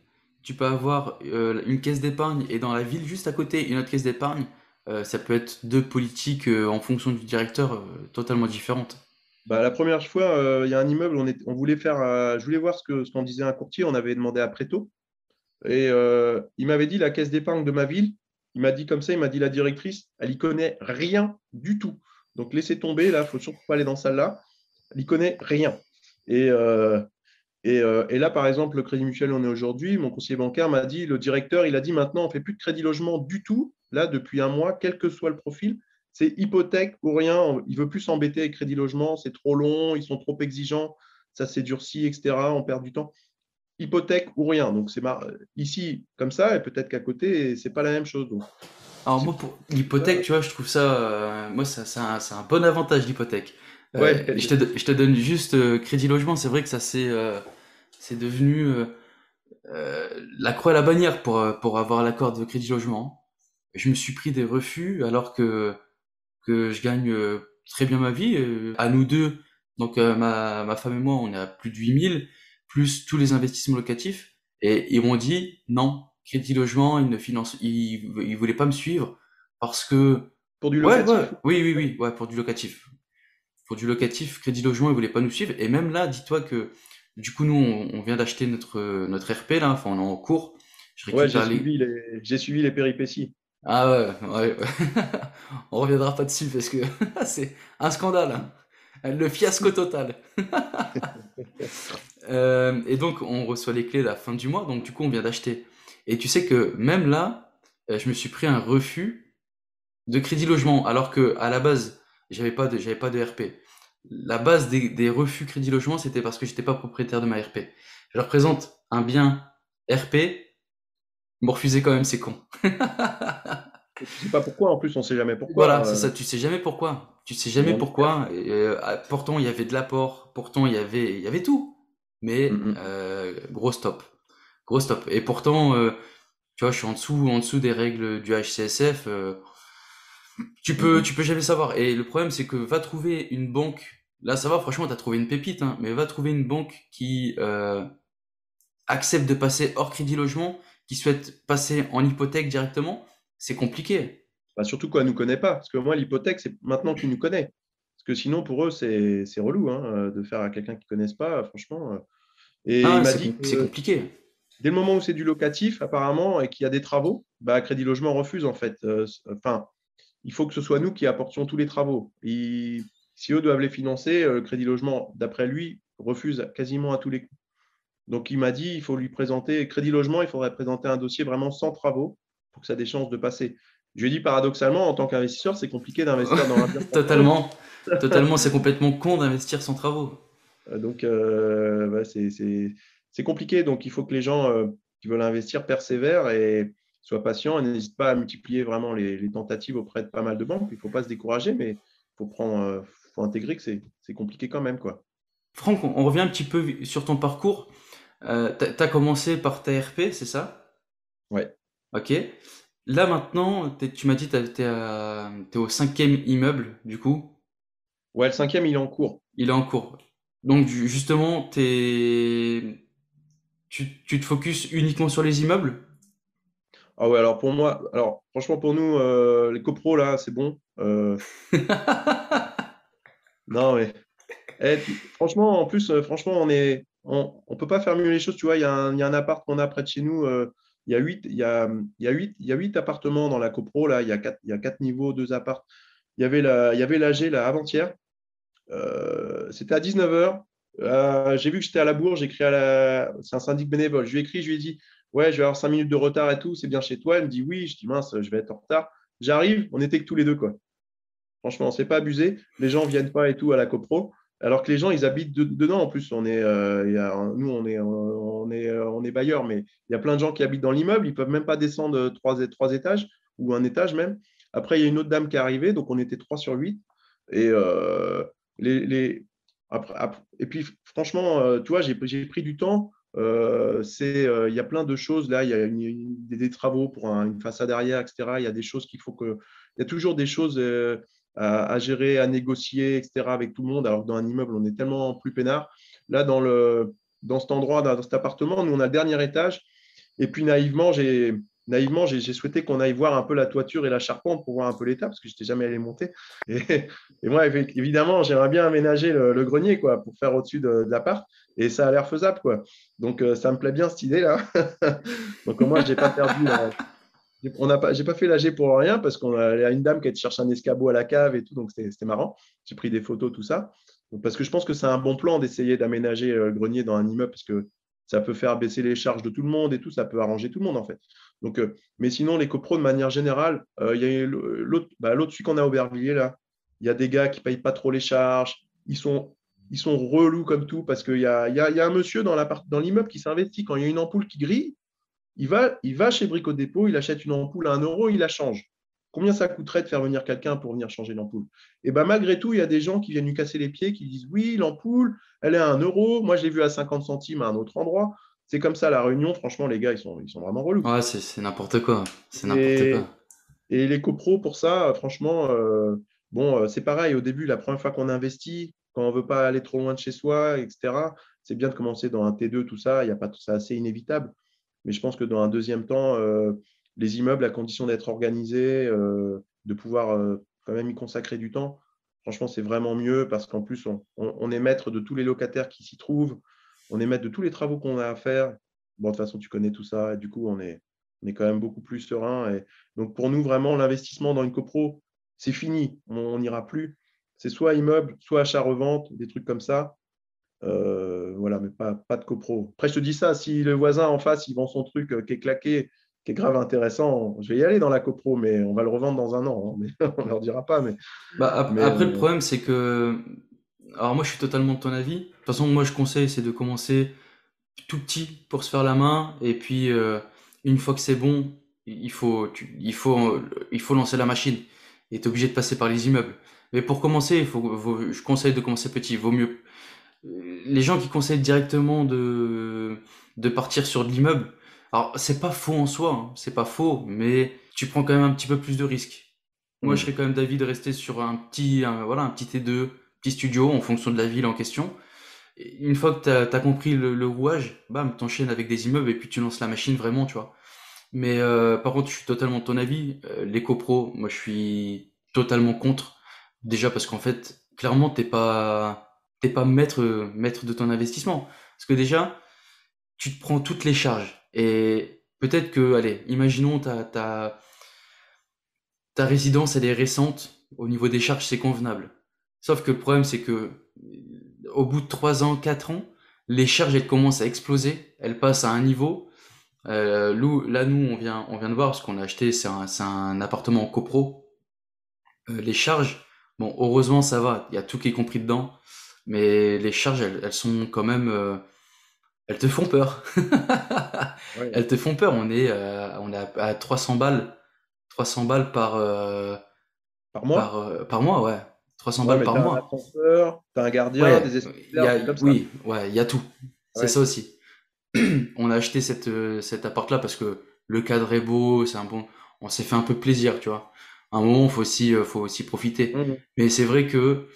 tu peux avoir une caisse d'épargne et dans la ville juste à côté, une autre caisse d'épargne. Ça peut être deux politiques en fonction du directeur totalement différentes.
Bah, la première fois, il y a un immeuble, on voulait faire, je voulais voir ce qu'en disait un courtier, on avait demandé à Préto. Et il m'avait dit la caisse d'épargne de ma ville. Il m'a dit comme ça, il m'a dit la directrice, elle y connaît rien du tout. Donc laissez tomber, là, il faut surtout pas aller dans celle-là. Elle y connaît rien. Et, et là, par exemple, le Crédit Mutuel, on est aujourd'hui, mon conseiller bancaire m'a dit, le directeur, il a dit maintenant, on ne fait plus de crédit logement du tout, là, depuis un mois, quel que soit le profil. C'est hypothèque ou rien. Il ne veut plus s'embêter avec crédit logement, c'est trop long, ils sont trop exigeants, ça s'est durci, etc. On perd du temps. Hypothèque ou rien. Donc, ici, comme ça, et peut-être qu'à côté, c'est pas la même chose. Donc,
Alors
c'est
moi,
pour
pour l'hypothèque,
ça.
tu vois, je trouve ça, moi, c'est un bon avantage l'hypothèque.
Ouais,
Je te donne juste Crédit Logement. C'est vrai que ça c'est devenu la croix et la bannière pour avoir l'accord de Crédit Logement. Je me suis pris des refus alors que je gagne très bien ma vie. À nous deux, donc ma femme et moi, on est à plus de 8 000, plus tous les investissements locatifs. Et ils m'ont dit non, Crédit Logement, ils voulaient pas me suivre parce que
pour du
ouais,
locatif.
oui, ouais, pour du locatif. Pour du locatif, Crédit Logement, ils voulaient pas nous suivre. Et même là, dis-toi que du coup, nous, on vient d'acheter notre RP là, enfin, on est en cours. Je
Ouais,
récupère les.
j'ai suivi les péripéties.
Ah ouais. On reviendra pas dessus parce que c'est un scandale, hein. Le fiasco total. Et donc, on reçoit les clés à la fin du mois, donc du coup, on vient d'acheter. Et tu sais que même là, je me suis pris un refus de Crédit Logement, alors que à la base, j'avais pas de RP. La base des refus Crédit Logement, c'était parce que j'étais pas propriétaire de ma RP. Je leur présente un bien RP, ils m'ont refusé quand même, c'est con.
Et tu sais pas pourquoi, en plus, on sait jamais
Voilà,
pourquoi.
c'est ça, tu sais jamais pourquoi. Tu sais
On
jamais
demande cher.
pourquoi. Et, pourtant, il y avait de l'apport, pourtant, il y avait tout. Mais
Mm, mm.
gros stop. Gros stop. Et pourtant, tu vois, je suis en dessous des règles du HCSF.
Mm, mm.
Tu peux jamais savoir. Et le problème, c'est que va trouver une banque. Là, ça va, franchement, t'as trouvé une pépite, hein, mais va trouver une banque qui accepte de passer hors crédit logement, qui souhaite passer en hypothèque directement. C'est compliqué.
Bah, surtout qu'on ne nous connaît pas. Parce que moi, l'hypothèque, c'est maintenant qu'ils nous connaissent. Parce que sinon, pour eux, c'est relou hein, de faire à quelqu'un qu'ils ne connaissent pas, franchement. Et il
Ah,
m'a dit
c'est
que
compliqué.
dès le moment où c'est du locatif, apparemment, et qu'il y a des travaux, bah, Crédit Logement refuse, en fait. Enfin, il faut que ce soit nous qui apportions tous les travaux. Si eux doivent les financer, le Crédit Logement, d'après lui, refuse quasiment à tous les coups. Donc, il m'a dit, il faut lui présenter, Crédit Logement, il faudrait présenter un dossier vraiment sans travaux pour que ça ait des chances de passer. Je lui ai dit, paradoxalement, en tant qu'investisseur, c'est compliqué d'investir dans un bien sans travaux.
Totalement. Totalement, c'est complètement con d'investir sans travaux.
Donc, ouais, c'est compliqué. Donc, il faut que les gens qui veulent investir persévèrent et soient patients et n'hésitent pas à multiplier vraiment les tentatives auprès de pas mal de banques. Il ne faut pas se décourager, mais il faut intégrer que c'est compliqué quand même, quoi.
Franck, on revient un petit peu sur ton parcours. T'as commencé par ta RP, c'est ça?
Ouais.
Ok. Là maintenant, tu m'as dit t'es au cinquième immeuble, du coup.
Ouais, le cinquième, il est en cours.
Il est en cours. Donc justement, tu te focuses uniquement sur les immeubles?
Ah ouais, alors pour moi, alors franchement, pour nous, les copros, là, c'est bon. Non, mais franchement, en plus, franchement, on peut pas faire mieux les choses. Tu vois, il y a un appart qu'on a près de chez nous. Il y a huit, il y a huit appartements dans la copro. Là, il y a quatre niveaux, deux apparts. Il y avait l'AG là avant-hier. C'était à 19h. J'ai vu que j'étais à la bourre. J'ai écrit c'est un syndic bénévole. Je lui ai écrit, je lui ai dit, ouais, je vais avoir 5 minutes de retard et tout. C'est bien chez toi. Elle me dit oui. Je dis mince, je vais être en retard. J'arrive. On était que tous les deux quoi. Franchement, c'est pas abusé. Les gens viennent pas et tout à la copro, alors que les gens, ils habitent dedans. En plus, nous, on est bailleurs, mais il y a plein de gens qui habitent dans l'immeuble. Ils peuvent même pas descendre trois étages ou un étage même. Après, il y a une autre dame qui est arrivée, donc on était 3 sur 8. Et, les, les- et puis, franchement, tu vois, j'ai pris du temps. Il y a plein de choses là. Il y a des travaux pour une façade arrière, etc. Il y a des choses qu'il faut que. Il y a toujours des choses à gérer, à négocier, etc. avec tout le monde. Alors que dans un immeuble, on est tellement plus peinard. Là, dans cet endroit, dans cet appartement, nous, on a le dernier étage. Et puis, naïvement, j'ai souhaité qu'on aille voir un peu la toiture et la charpente pour voir un peu l'état, parce que je n'étais jamais allé monter. Et moi, évidemment, j'aimerais bien aménager le grenier quoi, pour faire au-dessus de l'appart. Et ça a l'air faisable. Quoi. Donc, ça me plaît bien cette idée-là. Donc, moi, je n'ai pas perdu. J'ai pas fait l'AG pour rien parce qu'il y a une dame qui a été chercher un escabeau à la cave et tout, donc c'était marrant. J'ai pris des photos, tout ça. Donc, parce que je pense que c'est un bon plan d'essayer d'aménager le grenier dans un immeuble parce que ça peut faire baisser les charges de tout le monde et tout, ça peut arranger tout le monde en fait. Donc, mais sinon, les copros, de manière générale, il y a l'autre, celui qu'on a à Aubervilliers, là, il y a des gars qui ne payent pas trop les charges. Ils sont relous comme tout parce qu'il y a un monsieur dans l'immeuble qui s'investit quand il y a une ampoule qui grille. Il va chez Brico Dépôt, il achète une ampoule à 1 euro, il la change. combien ça coûterait de faire venir quelqu'un pour venir changer l'ampoule? Et ben, malgré tout, il y a des gens qui viennent lui casser les pieds, qui disent oui, l'ampoule, elle est à 1 euro. Moi, je l'ai vue à 50 centimes à un autre endroit. C'est comme ça, la Réunion, franchement, les gars, ils sont vraiment relous.
Ouais, c'est n'importe quoi. C'est n'importe
Et,
quoi.
et les copros, pour ça, franchement, bon, c'est pareil. Au début, la première fois qu'on investit, quand on ne veut pas aller trop loin de chez soi, etc., c'est bien de commencer dans un T2, tout ça. Il y a pas, c'est assez inévitable. Mais je pense que dans un deuxième temps, les immeubles, à condition d'être organisés, de pouvoir quand même y consacrer du temps, franchement, c'est vraiment mieux parce qu'en plus, on est maître de tous les locataires qui s'y trouvent. On est maître de tous les travaux qu'on a à faire. Bon, de toute façon, tu connais tout ça. Et du coup, on est quand même beaucoup plus serein. Et donc, pour nous, vraiment, l'investissement dans une copro, c'est fini. On n'ira plus. C'est soit immeuble, soit achat-revente, des trucs comme ça. Voilà, mais pas de copro. Après, je te dis ça, si le voisin en face, il vend son truc qui est claqué, qui est grave intéressant, je vais y aller dans la copro, mais on va le revendre dans un an, hein, mais on ne leur dira pas.
Bah,
Mais
après, le problème, c'est que. Alors, moi, je suis totalement de ton avis. De toute façon, moi, je conseille, c'est de commencer tout petit pour se faire la main. Et puis, une fois que c'est bon, il faut lancer la machine. Et t'es obligé de passer par les immeubles. Mais pour commencer, je conseille de commencer petit. Vaut mieux. Les gens qui conseillent directement de partir sur de l'immeuble, alors c'est pas faux en soi, hein, c'est pas faux, mais tu prends quand même un petit peu plus de risques. Moi, je
hum,
serais quand même d'avis de rester sur voilà, un petit T2, petit studio en fonction de la ville en question. Et une fois que t'as compris le rouage, bam, t'enchaînes avec des immeubles et puis tu lances la machine vraiment, tu vois. Mais par contre, je suis totalement de ton avis. Les copros, moi, je suis totalement contre. Déjà parce qu'en fait, clairement, t'es pas maître de ton investissement. Parce que déjà, tu te prends toutes les charges. Et peut-être que, allez, imaginons ta résidence, elle est récente. Au niveau des charges, c'est convenable. Sauf que le problème, c'est que au bout de 3 ans, 4 ans, les charges, elles commencent à exploser. Elles passent à un niveau. Nous, on vient de voir parce qu'on a acheté, c'est un appartement en copro. Les charges, bon, heureusement, ça va. Il y a tout qui est compris dedans. Mais les charges, elles sont quand même, elles te font peur.
ouais.
Elles te font peur. On est à 300 balles
Par mois?
par mois, ouais. 300
Ouais,
balles
mais tu
par
as un
mois.
ascenseur, tu as un gardien,
Ouais,
des escalations, c'est comme ça.
ouais, il y a tout. C'est
Ouais.
ça aussi. On a acheté cet appart-là parce que le cadre est beau, c'est un bon, on s'est fait un peu plaisir, tu vois. À un moment, faut aussi profiter.
Mhm.
Mais c'est vrai que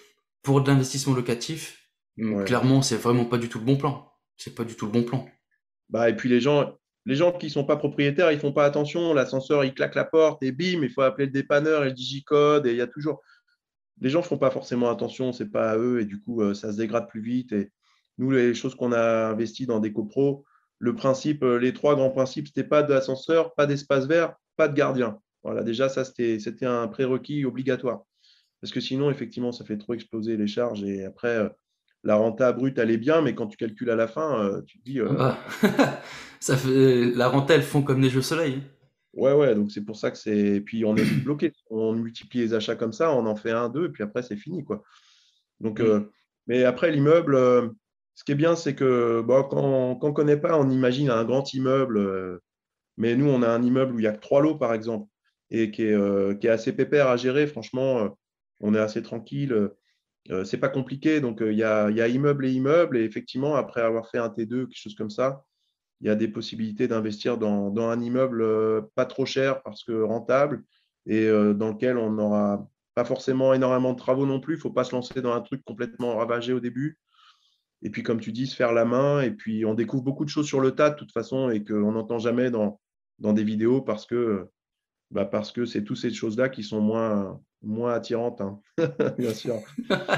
pour de l'investissement locatif,
Ouais.
clairement, c'est vraiment pas du tout le bon plan. C'est pas du tout le bon plan.
Bah, et puis les gens qui ne sont pas propriétaires, ils font pas attention. L'ascenseur, il claque la porte et bim, il faut appeler le dépanneur et le digicode. Et il y a toujours. Les gens font pas forcément attention, c'est pas à eux. Et du coup, ça se dégrade plus vite. Et nous, les choses qu'on a investies dans des copros, le principe, les trois grands principes, c'était pas d'ascenseur, pas d'espace vert, pas de gardien. Voilà, déjà, ça, c'était un prérequis obligatoire. Parce que sinon, effectivement, ça fait trop exploser les charges. Et après, la renta brute, elle est bien, mais quand tu calcules à la fin, tu te dis,
Ah bah, ça fait, la renta, elles font comme des jeux au soleil.
ouais, ouais, donc c'est pour ça que c'est. Et puis on est vite bloqué. On multiplie les achats comme ça, on en fait un, deux, et puis après, c'est fini, quoi. Donc,
Mm.
mais après, l'immeuble, ce qui est bien, c'est que bon, quand on ne connaît pas, on imagine un grand immeuble. Mais nous, on a un immeuble où il y a que 3 lots, par exemple, et qui est assez pépère à gérer. Franchement, on est assez tranquille. C'est pas compliqué. Donc, il y a immeuble et immeuble. Et effectivement, après avoir fait un T2, quelque chose comme ça, il y a des possibilités d'investir dans un immeuble pas trop cher parce que rentable et dans lequel on n'aura pas forcément énormément de travaux non plus. Il ne faut pas se lancer dans un truc complètement ravagé au début. Et puis, comme tu dis, se faire la main. Et puis, on découvre beaucoup de choses sur le tas de toute façon et qu'on n'entend jamais dans des vidéos parce que c'est toutes ces choses-là qui sont moins attirantes, hein. Bien sûr.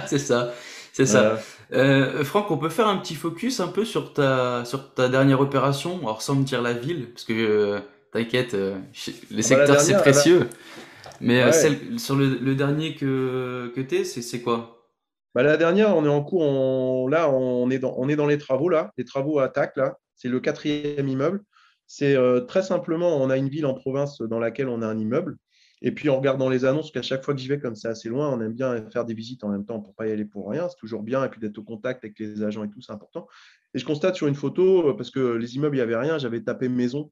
C'est ça, c'est ça.
Voilà.
Franck, on peut faire un petit focus un peu sur ta dernière opération, alors sans me dire la ville, parce que t'inquiète, les
Ah bah, la
secteurs c'est
dernière,
précieux. Mais
ouais.
sur le dernier que t'es, c'est quoi?
Bah, la dernière, on est en cours, là, on est dans les travaux, là, les travaux à TAC, là. C'est le quatrième immeuble. C'est très simplement, on a une ville en province dans laquelle on a un immeuble. Et puis, en regardant les annonces, qu'à chaque fois que j'y vais, comme c'est assez loin, on aime bien faire des visites en même temps pour ne pas y aller pour rien. C'est toujours bien. Et puis, d'être au contact avec les agents et tout, c'est important. Et je constate sur une photo, parce que les immeubles, il n'y avait rien, j'avais tapé maison.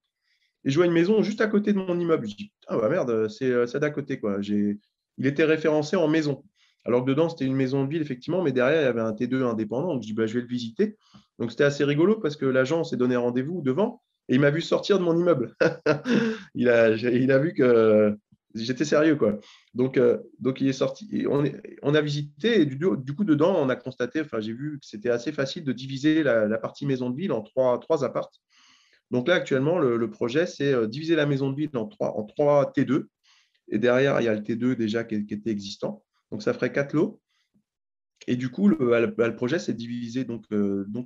et je vois une maison juste à côté de mon immeuble. Je dis, ah bah merde, c'est d'à côté, quoi. Il était référencé en maison. Alors que dedans, c'était une maison de ville, effectivement, mais derrière, il y avait un T2 indépendant. Donc, je dis, bah, je vais le visiter. Donc, c'était assez rigolo parce que l'agent s'est donné rendez-vous devant et il m'a vu sortir de mon immeuble. Il a vu que j'étais sérieux, quoi. Donc il est sorti. On a visité et du coup, dedans, on a constaté, enfin, j'ai vu que c'était assez facile de diviser la partie maison de ville en trois apparts. Donc là, actuellement, le projet, c'est diviser la maison de ville en trois T2. Et derrière, il y a le T2 déjà qui était existant. Donc ça ferait 4 lots. Et du coup, le projet, c'est divisé donc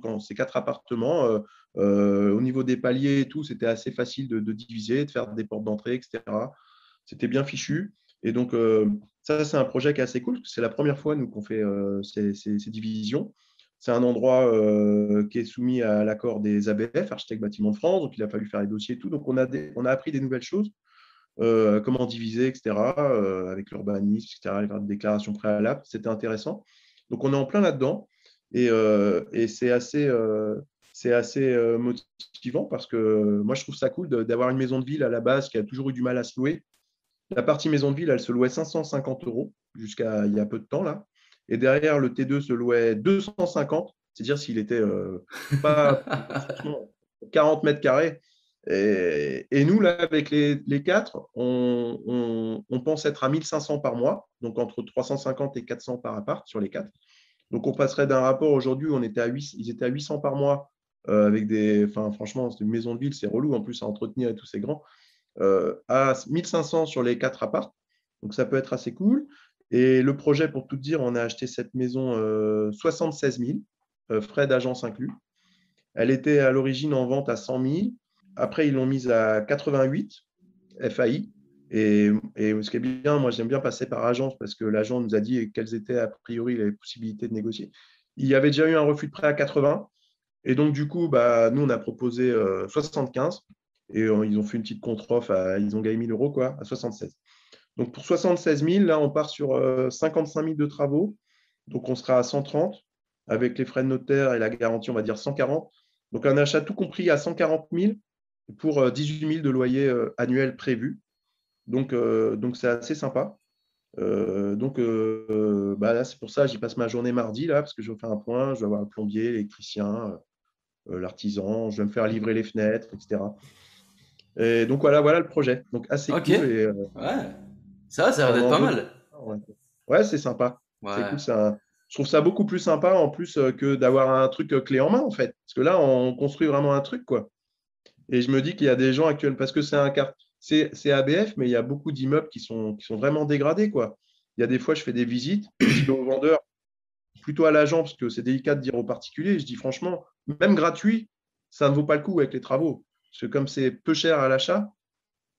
en ces 4 appartements. Au niveau des paliers et tout, c'était assez facile de diviser, de faire des portes d'entrée, etc. C'était bien fichu. Et donc, ça, c'est un projet qui est assez cool, parce que c'est la première fois, nous, qu'on fait ces divisions. C'est un endroit qui est soumis à l'accord des ABF, Architectes Bâtiments de France, donc il a fallu faire les dossiers et tout. Donc, on a appris des nouvelles choses, comment diviser, etc., avec l'urbanisme, etc., les déclarations préalables. C'était intéressant. Donc, on est en plein là-dedans. Et c'est assez motivant parce que moi, je trouve ça cool d'avoir une maison de ville à la base qui a toujours eu du mal à se louer. La partie maison de ville, elle se louait 550 euros jusqu'à il y a peu de temps là. Et derrière, le T2 se louait 250, c'est-à-dire s'il était pas franchement 40 mètres carrés. Et nous, là, avec les 4, on pense être à 1500 par mois, donc entre 350 et 400 par appart sur les 4. Donc, on passerait d'un rapport aujourd'hui où ils étaient à 800 par mois avec enfin, franchement, c'est une maison de ville, c'est relou en plus à entretenir et tout, c'est grand, à 1500 sur les 4 apparts. Donc, ça peut être assez cool. Et le projet, pour tout dire, on a acheté cette maison 76 000, frais d'agence inclus. Elle était à l'origine en vente à 100 000. Après, ils l'ont mise à 88 FAI. Et ce qui est bien, moi, j'aime bien passer par agence parce que l'agent nous a dit quelles étaient a priori les possibilités de négocier. Il y avait déjà eu un refus de prêt à 80. Et donc, du coup, bah, nous, on a proposé 75. Et ils ont fait une petite contre-offre, ils ont gagné 1 000 euros quoi, à 76. Donc, pour 76 000, là, on part sur 55 000 de travaux. Donc, on sera à 130 avec les frais de notaire et la garantie, on va dire 140. Donc, un achat tout compris à 140 000 pour 18 000 de loyer annuel prévu. Donc c'est assez sympa. Bah là, c'est pour ça que j'y passe ma journée mardi, là, parce que je vais faire un point, je vais avoir un plombier, l'électricien, l'artisan, je vais me faire livrer les fenêtres, etc. Et donc voilà le projet. Donc assez
Ok.
cool. Et
Ouais. Ça a l'air d'être
pendant
pas
2 ans,
mal.
ouais, ouais, c'est sympa. C'est
Ouais.
cool. Je trouve ça beaucoup plus sympa en plus que d'avoir un truc clé en main, en fait. Parce que là, on construit vraiment un truc, quoi. Et je me dis qu'il y a des gens actuels, parce que c'est ABF, mais il y a beaucoup d'immeubles qui sont vraiment dégradés, quoi. Il y a des fois, je fais des visites, je dis aux vendeurs, plutôt à l'agent, parce que c'est délicat de dire aux particuliers, je dis franchement, même gratuit, ça ne vaut pas le coup avec les travaux. Parce que comme c'est peu cher à l'achat,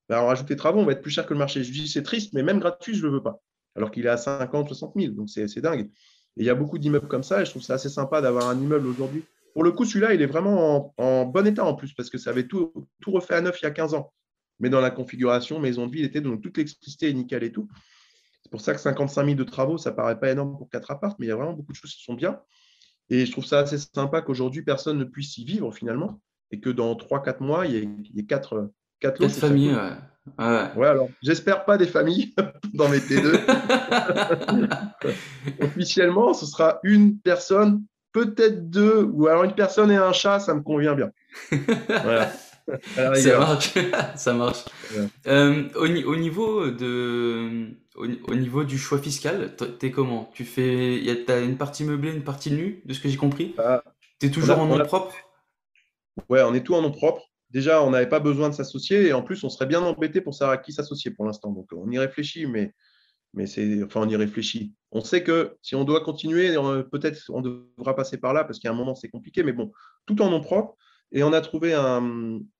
ben, on rajoute les travaux, on va être plus cher que le marché. Je dis, c'est triste, mais même gratuit, je ne le veux pas. Alors qu'il est à 50, 60 000, donc c'est dingue. Et il y a beaucoup d'immeubles comme ça, et je trouve ça assez sympa d'avoir un immeuble aujourd'hui. Pour le coup, celui-là, il est vraiment en bon état en plus, parce que ça avait tout refait à neuf il y a 15 ans. Mais dans la configuration, maison de ville était, donc toute l'électricité est nickel et tout. C'est pour ça que 55 000 de travaux, ça ne paraît pas énorme pour 4 apparts, mais il y a vraiment beaucoup de choses qui sont bien. Et je trouve ça assez sympa qu'aujourd'hui, personne ne puisse y vivre finalement, et que dans 3, 4 mois, il y ait 4 lots,
Quatre
je trouve ça
familles,
cool.
ouais. Ouais.
Ouais, alors, j'espère pas des familles dans mes T2. Officiellement, ce sera une personne, peut-être deux, ou alors une personne et un chat, ça me convient bien. Voilà, à la
Ça
rigueur.
marche. Ça marche.
Voilà.
Au niveau au niveau du choix fiscal, t'es comment? T'as une partie meublée, une partie nue, de ce que j'ai compris?
Ah,
T'es toujours en
on
nom
a,
propre?
ouais, on est tout en nom propre. Déjà, on n'avait pas besoin de s'associer et en plus, on serait bien embêté pour savoir à qui s'associer pour l'instant. Donc, on y réfléchit, enfin, on y réfléchit. On sait que si on doit continuer, peut-être on devra passer par là parce qu'à un moment, c'est compliqué, mais bon, tout en nom propre. Et on a trouvé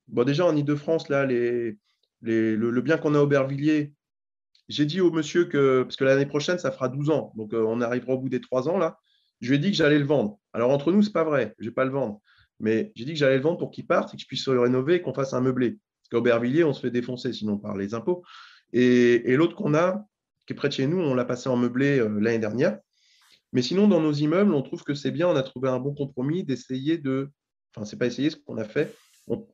bon, déjà en Ile-de-France, là, le bien qu'on a à Aubervilliers, j'ai dit au monsieur parce que l'année prochaine, ça fera 12 ans, donc on arrivera au bout des 3 ans, là, je lui ai dit que j'allais le vendre. Alors, entre nous, c'est pas vrai, je ne vais pas le vendre, mais j'ai dit que j'allais le vendre pour qu'il parte et que je puisse le rénover et qu'on fasse un meublé. Parce qu'à Aubervilliers, on se fait défoncer sinon par les impôts. Et l'autre qu'on a, qui est près de chez nous, on l'a passé en meublé l'année dernière. Mais sinon, dans nos immeubles, on trouve que c'est bien, on a trouvé un bon compromis d'essayer de. Enfin, c'est pas essayer ce qu'on a fait.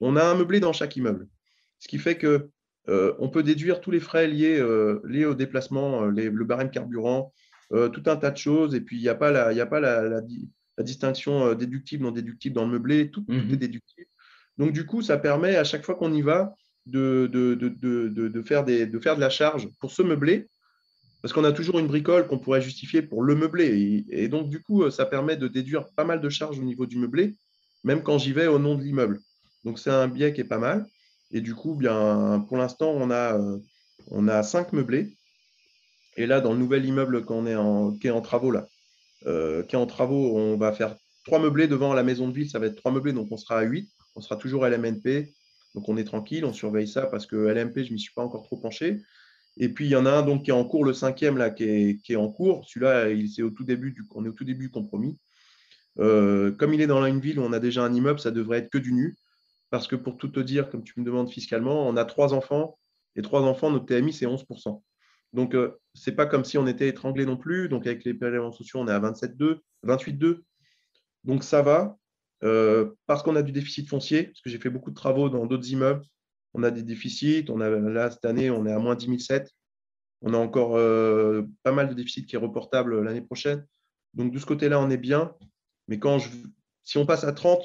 On a un meublé dans chaque immeuble. ce qui fait que on peut déduire tous les frais liés au déplacement, le barème carburant, tout un tas de choses. Et puis, il n'y a pas la distinction déductible, non déductible dans le meublé. Tout est
Mhm.
déductible. Donc, du coup, ça permet à chaque fois qu'on y va de faire de la charge pour ce meublé, parce qu'on a toujours une bricole qu'on pourrait justifier pour le meublé. Et donc, du coup, ça permet de déduire pas mal de charges au niveau du meublé, même quand j'y vais au nom de l'immeuble. Donc, c'est un biais qui est pas mal. Et du coup, bien, pour l'instant, on a 5 meublés. Et là, dans le nouvel immeuble qui est en travaux, là, qui est en travaux, on va faire 3 meublés devant la maison de ville. Ça va être 3 meublés, donc on sera à 8. On sera toujours LMNP. Donc, on est tranquille, on surveille ça parce que LMP, je ne m'y suis pas encore trop penché. Et puis, il y en a un donc, qui est en cours, le cinquième là, qui est en cours. Celui-là, on est au tout début du compromis. Comme il est dans une ville où on a déjà un immeuble, ça devrait être que du nu. Parce que pour tout te dire, comme tu me demandes fiscalement, on a 3 enfants. Et 3 enfants, notre TMI, c'est 11%. Donc, ce n'est pas comme si on était étranglé non plus. Donc, avec les prélèvements sociaux, on est à 27,2, 28,2. Donc, ça va. Parce qu'on a du déficit foncier, parce que j'ai fait beaucoup de travaux dans d'autres immeubles. On a des déficits. Là, cette année, on est à moins 10 700. On a encore pas mal de déficit qui est reportable l'année prochaine. Donc, de ce côté-là, on est bien. Mais si on passe à 30,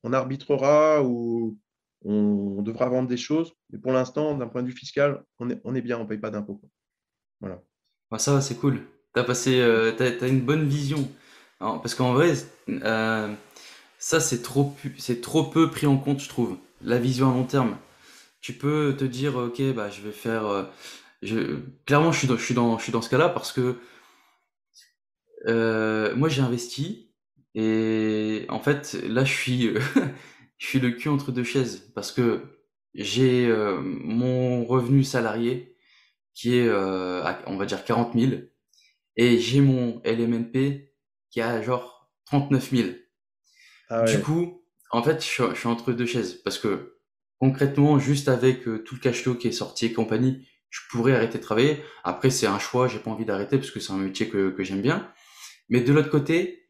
on arbitrera ou on devra vendre des choses. Mais pour l'instant, d'un point de vue fiscal, on est bien, on ne paye pas d'impôts. Voilà.
Bah, ça va, c'est cool. T'as une bonne vision. Alors, parce qu'en vrai, euh, ça, c'est trop peu pris en compte, je trouve. La vision à long terme. Tu peux te dire, ok, bah, je vais faire, clairement, je suis dans ce cas-là parce que, moi, j'ai investi et en fait, là, je suis le cul entre deux chaises parce que j'ai, mon revenu salarié qui est, on va dire 40 000. Et j'ai mon LMNP qui a genre 39 000.
Ah
Du
ouais.
coup, en fait, je suis entre deux chaises. Parce que concrètement, juste avec tout le cash flow qui est sorti et compagnie, je pourrais arrêter de travailler. Après, c'est un choix, j'ai pas envie d'arrêter parce que c'est un métier que j'aime bien. Mais de l'autre côté,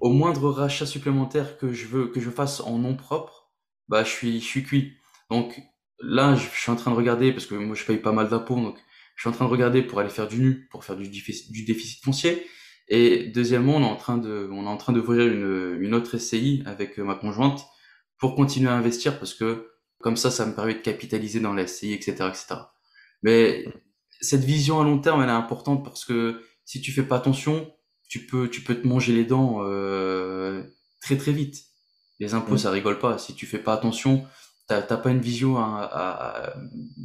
au moindre rachat supplémentaire que je fasse en nom propre, bah, je suis cuit. Donc, là, je suis en train de regarder, parce que moi, je paye pas mal d'impôts, donc, je suis en train de regarder pour aller faire du nu, pour faire du déficit foncier. Et deuxièmement, on est en train d'ouvrir une autre SCI avec ma conjointe pour continuer à investir, parce que, comme ça me permet de capitaliser dans la SCI, etc., etc. Mais, cette vision à long terme, elle est importante parce que si tu fais pas attention, tu peux te manger les dents très très vite. Les impôts,
Mm.
ça rigole pas. Si tu fais pas attention, t'as pas une vision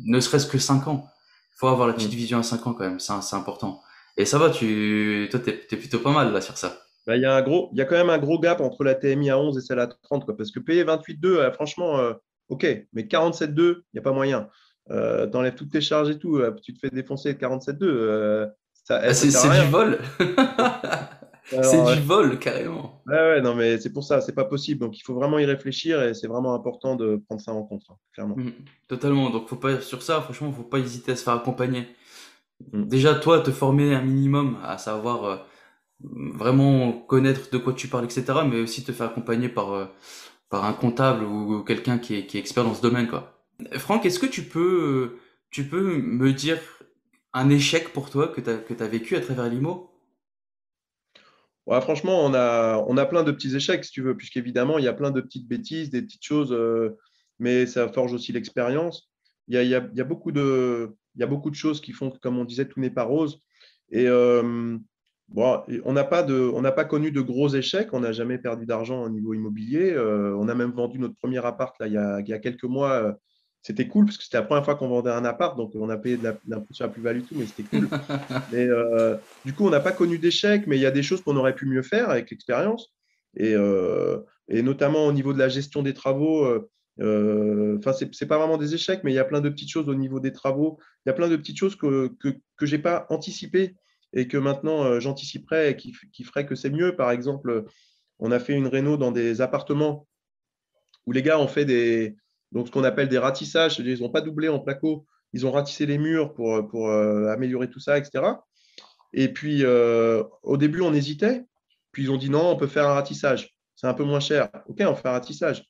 ne serait-ce que 5 ans. Il faut avoir la petite
Mm.
vision à 5 ans quand même, c'est important. Et ça va, toi, t'es plutôt pas mal là sur ça.
Bah, il y a quand même un gros gap entre la TMI à 11 et celle à 30, quoi, parce que payer 28,2, franchement, OK, mais 47,2, il n'y a pas moyen. Tu enlèves toutes tes charges et tout, tu te fais défoncer de 47,2,
Ah,
ça sert à
c'est du
rien.
vol. C'est
Alors,
du vol, carrément.
ouais, ouais, non, mais c'est pour ça, c'est pas possible. Donc, il faut vraiment y réfléchir et c'est vraiment important de prendre ça en compte, hein, clairement.
Mhm. Totalement. Donc, faut pas, sur ça, franchement, faut pas hésiter à se faire accompagner.
Mm.
Déjà, toi, te former un minimum à savoir, vraiment connaître de quoi tu parles, etc., mais aussi te faire accompagner par un comptable ou quelqu'un qui est expert dans ce domaine, quoi. Franck, est-ce que tu peux me dire un échec pour toi que t'as vécu à travers l'IMO?
Ouais, franchement, on a plein de petits échecs, si tu veux, puisqu'évidemment, il y a plein de petites bêtises, des petites choses, mais ça forge aussi l'expérience. Il y a beaucoup de choses qui font que, comme on disait, tout n'est pas rose. Et bon, et on n'a pas connu de gros échecs, on n'a jamais perdu d'argent au niveau immobilier. On a même vendu notre premier appart là, il y a quelques mois. C'était cool, parce que c'était la première fois qu'on vendait un appart, donc on a payé de l'impôt sur la plus-value, et tout, mais c'était cool. Mais du coup, on n'a pas connu d'échecs, mais il y a des choses qu'on aurait pu mieux faire avec l'expérience. Et notamment au niveau de la gestion des travaux, enfin, c'est pas vraiment des échecs, mais il y a plein de petites choses au niveau des travaux. Il y a plein de petites choses que je n'ai pas anticipées et que maintenant j'anticiperai et qui ferait que c'est mieux. Par exemple, on a fait une réno dans des appartements où les gars ont fait donc ce qu'on appelle des ratissages. C'est-à-dire, ils n'ont pas doublé en placo, ils ont ratissé les murs pour améliorer tout ça, etc. Et puis, au début, on hésitait. Puis, ils ont dit non, on peut faire un ratissage. C'est un peu moins cher. OK, on fait un ratissage.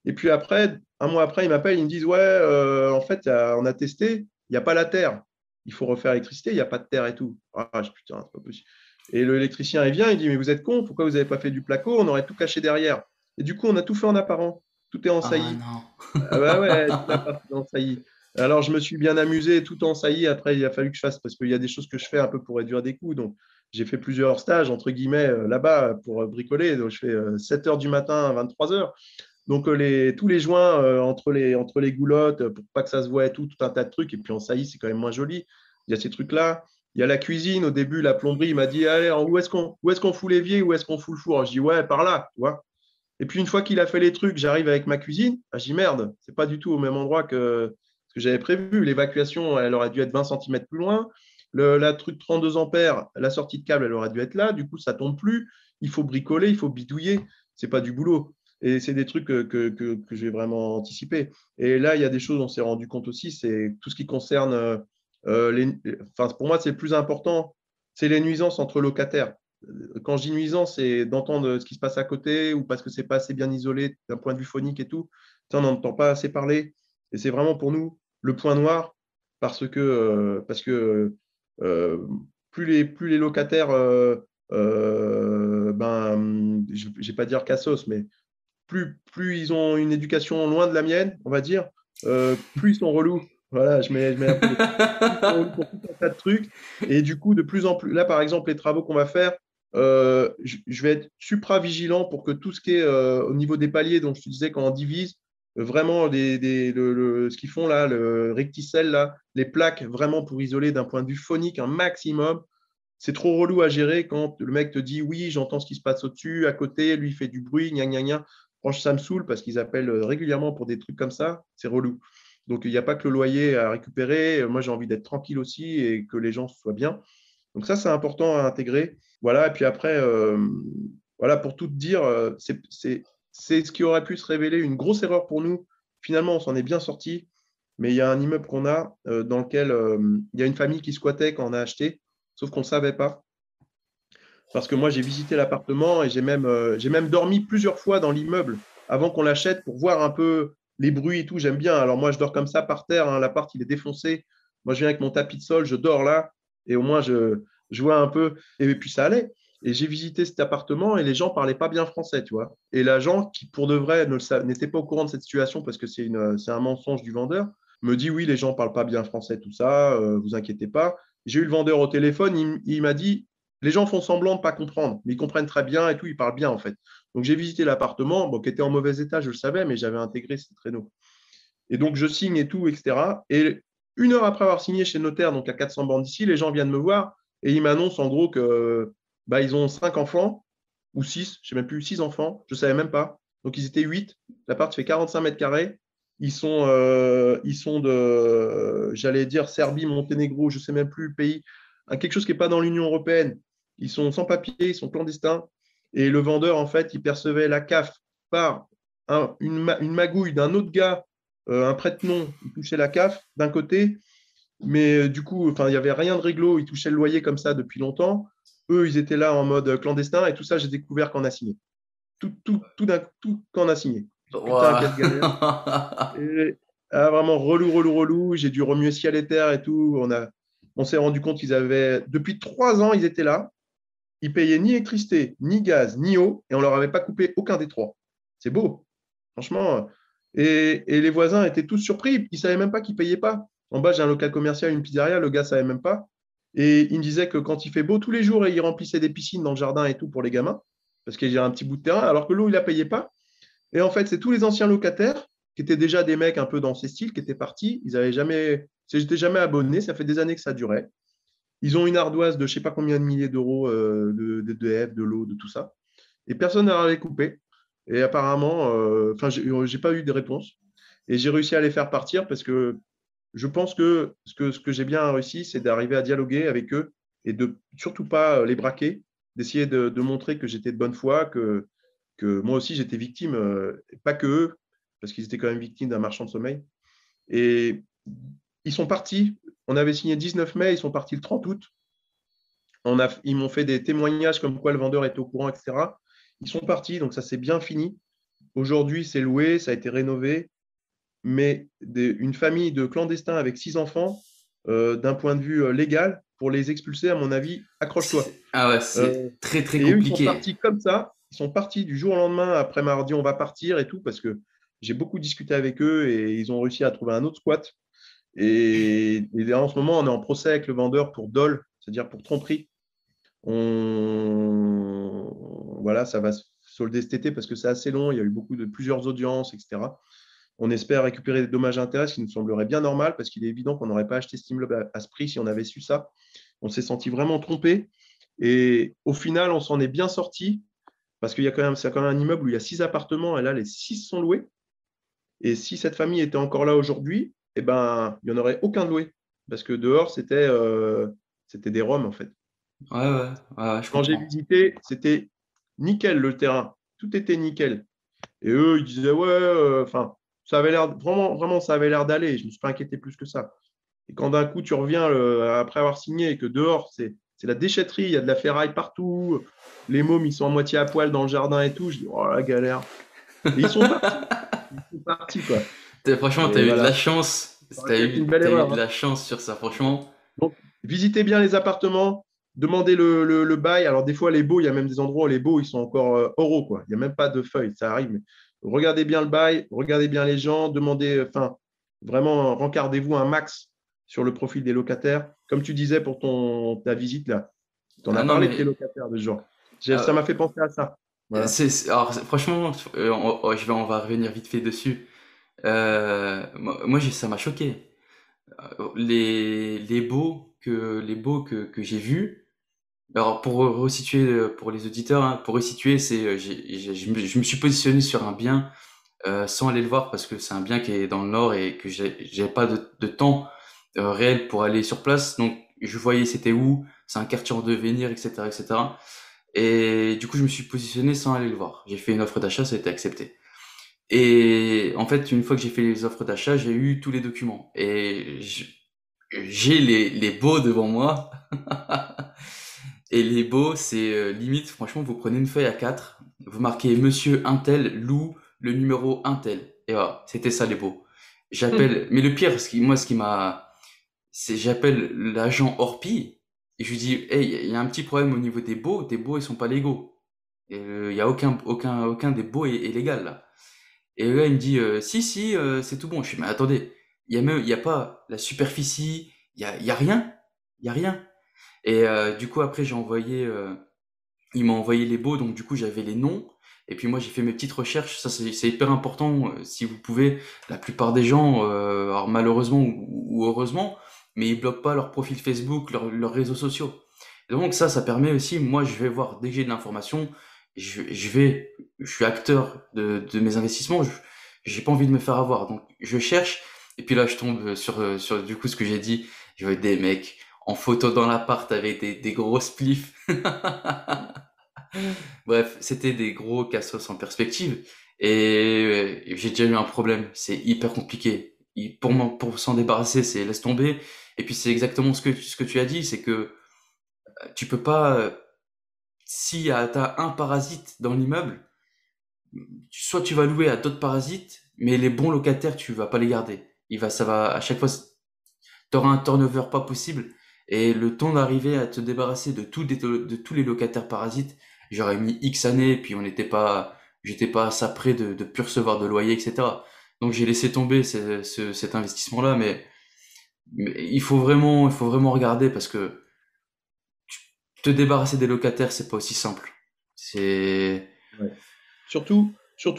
Et puis après, un mois après, ils m'appellent, ils me disent, ouais, en fait, on a testé, il n'y a pas la terre. Il faut refaire l'électricité, il n'y a pas de terre et tout. Ah, putain, c'est pas possible. Et l'électricien, il vient, il dit, mais vous êtes con, pourquoi vous n'avez pas fait du placo? On aurait tout caché derrière. Et du coup, on a tout fait en apparent. Tout est en
Ah
saillie.
non.
Ah bah ouais, tout l'appart est en saillie. Alors, je me suis bien amusé, tout en saillie. Après, il a fallu que je fasse, parce qu'il y a des choses que je fais un peu pour réduire des coûts. Donc, j'ai fait plusieurs stages, entre guillemets, là-bas pour bricoler. Donc, je fais 7 heures du matin à 23 heures. Donc, tous les joints entre les goulottes, pour pas que ça se voie et tout, tout un tas de trucs. Et puis, en saillie, c'est quand même moins joli. Il y a ces trucs-là. Il y a la cuisine. Au début, la plomberie, il m'a dit, allez, où est-ce qu'on fout l'évier, où est-ce qu'on fout le four? Je dis, ouais, par là, tu vois. Et puis, une fois qu'il a fait les trucs, j'arrive avec ma cuisine. Ah, je dis, merde, c'est pas du tout au même endroit que ce que j'avais prévu. L'évacuation, elle aurait dû être 20 centimètres plus loin. La truc 32 ampères, la sortie de câble, elle aurait dû être là. Du coup, ça tombe plus. Il faut bricoler, il faut bidouiller. C'est pas du boulot. Et c'est des trucs que j'ai vraiment anticipé. Et là, il y a des choses dont on s'est rendu compte aussi, c'est tout ce qui concerne enfin, pour moi, c'est le plus important, c'est les nuisances entre locataires. Quand je dis nuisance, c'est d'entendre ce qui se passe à côté ou parce que c'est pas assez bien isolé d'un point de vue phonique et tout. Ça, on n'en entend pas assez parler. Et c'est vraiment pour nous le point noir parce que euh, plus les locataires, je ne vais pas dire cassos, mais plus ils ont une éducation loin de la mienne, on va dire, plus ils sont relous. Voilà, je mets un peu les plus ils sont relous pour tout un tas de trucs. Et du coup, de plus en plus, là, par exemple, les travaux qu'on va faire, je vais être supra-vigilant pour que tout ce qui est au niveau des paliers, donc je te disais, quand on divise, vraiment ce qu'ils font là, le recticelle, là, les plaques, vraiment pour isoler d'un point de vue phonique un maximum. C'est trop relou à gérer quand le mec te dit oui, j'entends ce qui se passe au-dessus, à côté, lui il fait du bruit, gna gna gna. Franchement, ça me saoule parce qu'ils appellent régulièrement pour des trucs comme ça. C'est relou. Donc, il n'y a pas que le loyer à récupérer. Moi, j'ai envie d'être tranquille aussi et que les gens soient bien. Donc, ça, c'est important à intégrer. Voilà. Et puis après, voilà, pour tout te dire, c'est ce qui aurait pu se révéler une grosse erreur pour nous. Finalement, on s'en est bien sorti. Mais il y a un immeuble qu'on a dans lequel il y a une famille qui squattait quand on a acheté, sauf qu'on ne savait pas. Parce que moi, j'ai visité l'appartement et j'ai même dormi plusieurs fois dans l'immeuble avant qu'on l'achète pour voir un peu les bruits et tout. J'aime bien. Alors moi, je dors comme ça par terre. Hein. L'appart, il est défoncé. Moi, je viens avec mon tapis de sol, je dors là et au moins, je vois un peu. Et puis, ça allait. Et j'ai visité cet appartement et les gens ne parlaient pas bien français, tu vois. Et l'agent, qui pour de vrai n'était pas au courant de cette situation parce que c'est un mensonge du vendeur, me dit oui, les gens ne parlent pas bien français, tout ça, vous inquiétez pas. J'ai eu le vendeur au téléphone, il m'a dit les gens font semblant de ne pas comprendre, mais ils comprennent très bien et tout, ils parlent bien en fait. Donc j'ai visité l'appartement, bon, qui était en mauvais état, je le savais, mais j'avais intégré ces créneaux. Et donc je signe et tout, etc. Et une heure après avoir signé chez le notaire, donc à 400 bornes d'ici, les gens viennent me voir et ils m'annoncent en gros que bah, ils ont 5 enfants ou 6, je ne sais même plus, 6 enfants, je ne savais même pas. Donc ils étaient 8. L'appart fait 45 mètres carrés. Ils sont de, j'allais dire Serbie, Monténégro, je ne sais même plus le pays, quelque chose qui n'est pas dans l'Union européenne. Ils sont sans papier, ils sont clandestins. Et le vendeur, en fait, il percevait la CAF par une magouille d'un autre gars, un prête-nom, il touchait la CAF d'un côté, mais du coup, enfin, il n'y avait rien de réglo, ils touchaient le loyer comme ça depuis longtemps. Eux, ils étaient là en mode clandestin et tout ça, j'ai découvert quand on a signé. Tout quand on a signé. Putain, quelle galère.
Ouah.
Et, vraiment relou, relou, relou. J'ai dû remuer ciel et terre et tout. On s'est rendu compte qu'ils avaient, depuis 3 ans, ils étaient là. Ils payaient ni électricité, ni gaz, ni eau, et on leur avait pas coupé aucun des trois. C'est beau, franchement. Et les voisins étaient tous surpris. Ils ne savaient même pas qu'ils ne payaient pas. En bas, j'ai un local commercial, une pizzeria. Le gars ne savait même pas. Et il me disait que quand il fait beau, tous les jours, il remplissait des piscines dans le jardin et tout pour les gamins, parce qu'il y a un petit bout de terrain, alors que l'eau, il ne la payait pas. Et en fait, c'est tous les anciens locataires qui étaient déjà des mecs un peu dans ces styles, qui étaient partis. Ils n'avaient jamais, j'étais jamais abonné. Ça fait des années que ça durait. Ils ont une ardoise de je ne sais pas combien de milliers d'euros de de l'eau, de tout ça. Et personne n'a les coupé. Et apparemment, enfin, j'ai pas eu de réponse. Et j'ai réussi à les faire partir parce que je pense que ce que j'ai bien réussi, c'est d'arriver à dialoguer avec eux et de surtout pas les braquer, d'essayer de montrer que j'étais de bonne foi, que moi aussi j'étais victime, pas que eux, parce qu'ils étaient quand même victimes d'un marchand de sommeil. Et ils sont partis. On avait signé 19 mai, ils sont partis le 30 août. Ils m'ont fait des témoignages comme quoi le vendeur est au courant, etc. Ils sont partis, donc ça s'est bien fini. Aujourd'hui, c'est loué, ça a été rénové, mais une famille de clandestins avec 6 enfants, d'un point de vue légal, pour les expulser, à mon avis, accroche-toi.
Ah ouais,
Euh,
c'est très très
et eux, ils sont
compliqué.
partis comme ça. Ils sont partis du jour au lendemain. Après mardi, on va partir et tout, parce que j'ai beaucoup discuté avec eux et ils ont réussi à trouver un autre squat. Et là, en ce moment, on est en procès avec le vendeur pour dol, c'est-à-dire pour tromperie. Voilà, ça va se solder cet été parce que c'est assez long. Il y a eu plusieurs audiences, etc. On espère récupérer des dommages et intérêts, ce qui nous semblerait bien normal parce qu'il est évident qu'on n'aurait pas acheté ce immeuble à ce prix si on avait su ça. On s'est senti vraiment trompé. Et au final, on s'en est bien sorti parce qu'il y a quand même, c'est quand même un immeuble où il y a 6 appartements et là, les 6 sont loués. Et si cette famille était encore là aujourd'hui, eh ben, il n'y en aurait aucun de loué parce que dehors, c'était des Roms en fait.
Ouais, je
Quand j'ai
comprends.
visité, c'était nickel le terrain. Tout était nickel. Et eux, ils disaient, ouais, enfin, ça avait l'air, vraiment, vraiment, ça avait l'air d'aller. Je ne me suis pas inquiété plus que ça. Et quand d'un coup, tu reviens après avoir signé et que dehors, c'est la déchetterie, il y a de la ferraille partout, les mômes, ils sont à moitié à poil dans le jardin et tout, je dis, oh la galère. Et ils sont partis. Ils sont partis, quoi.
Franchement, t'as
Et
eu de la
voilà.
chance.
Ça aurait pu être une belle
T'as eu
erreur,
de
hein.
la chance sur ça, franchement.
Donc, visitez bien les appartements, demandez le bail. Alors, des fois, les baux, il y a même des endroits où les baux, ils sont encore oraux, quoi. Il n'y a même pas de feuilles, ça arrive. Mais regardez bien le bail, regardez bien les gens, demandez, enfin, vraiment, rencardez-vous un max sur le profil des locataires. Comme tu disais pour ta visite, là, tu en
Ah
as
non,
parlé de tes
mais
locataires de ce genre. Ça
euh,
m'a fait penser à ça. Voilà.
alors, franchement, on va revenir vite fait dessus. Ça m'a choqué. Les baux que j'ai vus. Alors, pour resituer, pour les auditeurs, hein, pour resituer, je me suis positionné sur un bien sans aller le voir parce que c'est un bien qui est dans le nord et que j'avais pas de temps réel pour aller sur place. Donc, je voyais c'était où, c'est un quartier en devenir, etc., etc. Et du coup, je me suis positionné sans aller le voir. J'ai fait une offre d'achat, ça a été accepté. Et en fait, une fois que j'ai fait les offres d'achat, j'ai eu tous les documents. J'ai les baux devant moi. Et les baux, c'est limite, franchement, vous prenez une feuille à 4, vous marquez Monsieur Untel loue le numéro Untel. Et voilà, c'était ça les baux. J'appelle, mais le pire, ce qui m'a, c'est j'appelle l'agent Orpi et je lui dis, hey, il y a un petit problème au niveau des baux ils sont pas légaux. Et il y a aucun des baux est légal là. Et là il me dit, si, c'est tout bon. Je suis, mais attendez, il y a pas la superficie, il y a rien, il y a rien. Et du coup après il m'a envoyé les baux, donc du coup j'avais les noms. Et puis moi j'ai fait mes petites recherches, ça c'est hyper important si vous pouvez. La plupart des gens, alors malheureusement ou heureusement, mais ils bloquent pas leur profil Facebook, leurs réseaux sociaux. Et donc ça permet aussi, moi je vais voir dès que j'ai de l'information, je suis acteur de mes investissements, j'ai pas envie de me faire avoir, donc je cherche. Et puis là je tombe sur du coup ce que j'ai dit, je veux des mecs en photo dans l'appart avec des gros spliffs. Bref, c'était des gros cassos en perspective et j'ai déjà eu un problème. C'est hyper compliqué. Pour s'en débarrasser, c'est laisse tomber. Et puis c'est exactement ce que tu as dit, c'est que tu peux pas. Si t'as un parasite dans l'immeuble, soit tu vas louer à d'autres parasites, mais les bons locataires, tu vas pas les garder. Ça va à chaque fois, t'auras un turnover pas possible. Et le temps d'arriver à te débarrasser de tous les locataires parasites, j'aurais mis X années, puis j'étais pas à ça près de plus recevoir de loyer, etc. Donc j'ai laissé tomber cet investissement-là, mais il faut vraiment regarder parce que te débarrasser des locataires, c'est pas aussi simple. C'est,
Ouais. Surtout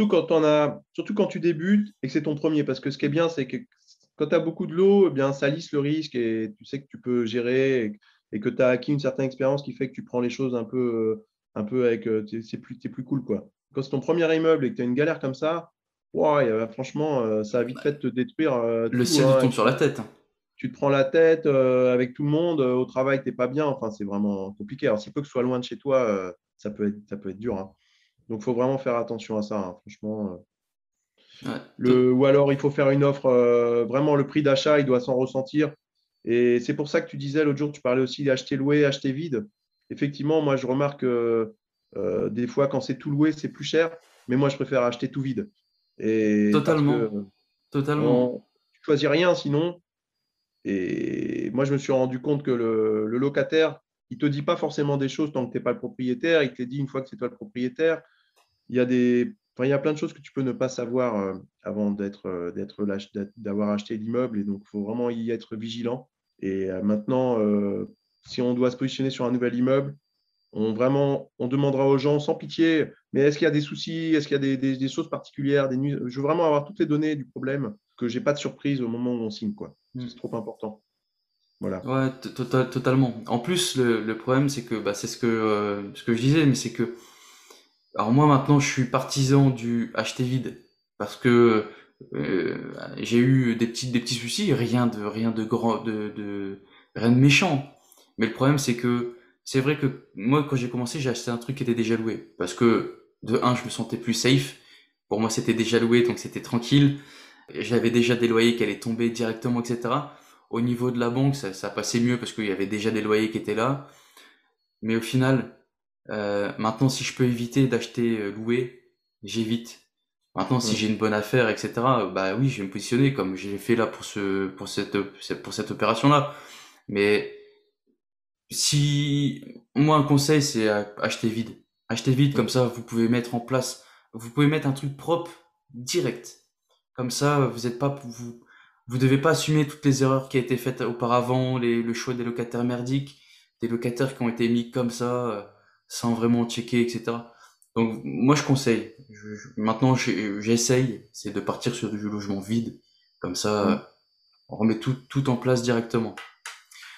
quand tu débutes et que c'est ton premier. Parce que ce qui est bien, c'est que quand tu as beaucoup de l'eau, eh bien, ça lisse le risque et tu sais que tu peux gérer et que tu as acquis une certaine expérience qui fait que tu prends les choses un peu avec. T'es plus cool, quoi. Quand c'est ton premier immeuble et que tu as une galère comme ça, ouais, franchement, ça a vite fait de te détruire
le
tout,
ciel te
hein.
tombe sur la tête, hein.
Tu te prends la tête avec tout le monde. Au travail, tu pas bien. Enfin, c'est vraiment compliqué. Alors, s'il peut que ce soit loin de chez toi, ça peut être dur, hein. Donc, il faut vraiment faire attention à ça, hein, franchement.
Ouais, to-
Ou alors, il faut faire une offre, vraiment, le prix d'achat, il doit s'en ressentir. Et c'est pour ça que tu disais l'autre jour, tu parlais aussi d'acheter loué, acheter vide. Effectivement, moi, je remarque des fois, quand c'est tout loué, c'est plus cher. mais moi, je préfère acheter tout vide. Et parce que
Totalement, totalement.
on ne choisit rien sinon. Et moi, je me suis rendu compte que le locataire, il ne te dit pas forcément des choses tant que tu n'es pas le propriétaire. Il te les dit une fois que c'est toi le propriétaire. Il y a plein de choses que tu peux ne pas savoir avant d'avoir acheté l'immeuble. Et donc, il faut vraiment y être vigilant. Et maintenant, si on doit se positionner sur un nouvel immeuble, on demandera aux gens sans pitié, mais est-ce qu'il y a des soucis, est-ce qu'il y a des choses particulières, des nuits. Je veux vraiment avoir toutes les données du problème, que j'ai pas de surprise au moment où on signe, quoi. C'est trop important. Voilà.
Ouais, totalement. En plus, le problème, c'est que, bah, c'est ce que je disais, mais c'est que, alors moi maintenant, je suis partisan du acheter vide parce que j'ai eu des petits soucis, rien de grand, rien de méchant. Mais le problème, c'est que c'est vrai que moi, quand j'ai commencé, j'ai acheté un truc qui était déjà loué parce que de un, je me sentais plus safe. Pour moi, c'était déjà loué, donc c'était tranquille. J'avais déjà des loyers qui allaient tomber directement, etc. Au niveau de la banque, ça passait mieux parce qu'il y avait déjà des loyers qui étaient là. Mais au final, maintenant, si je peux éviter d'acheter loué, j'évite. Maintenant, si
Mm.
j'ai une bonne affaire, etc., bah oui, je vais me positionner comme j'ai fait là pour cette opération-là. Mais si, moi, un conseil, c'est acheter vide. Acheter vide,
Mm.
comme ça, vous pouvez mettre en place, vous pouvez mettre un truc propre, direct. Comme ça, vous devez pas assumer toutes les erreurs qui ont été faites auparavant, le choix des locataires merdiques, des locataires qui ont été mis comme ça, sans vraiment checker, etc. Donc, moi, je conseille. Maintenant, j'essaye, c'est de partir sur du logement vide. Comme ça,
Mm.
on remet tout en place directement.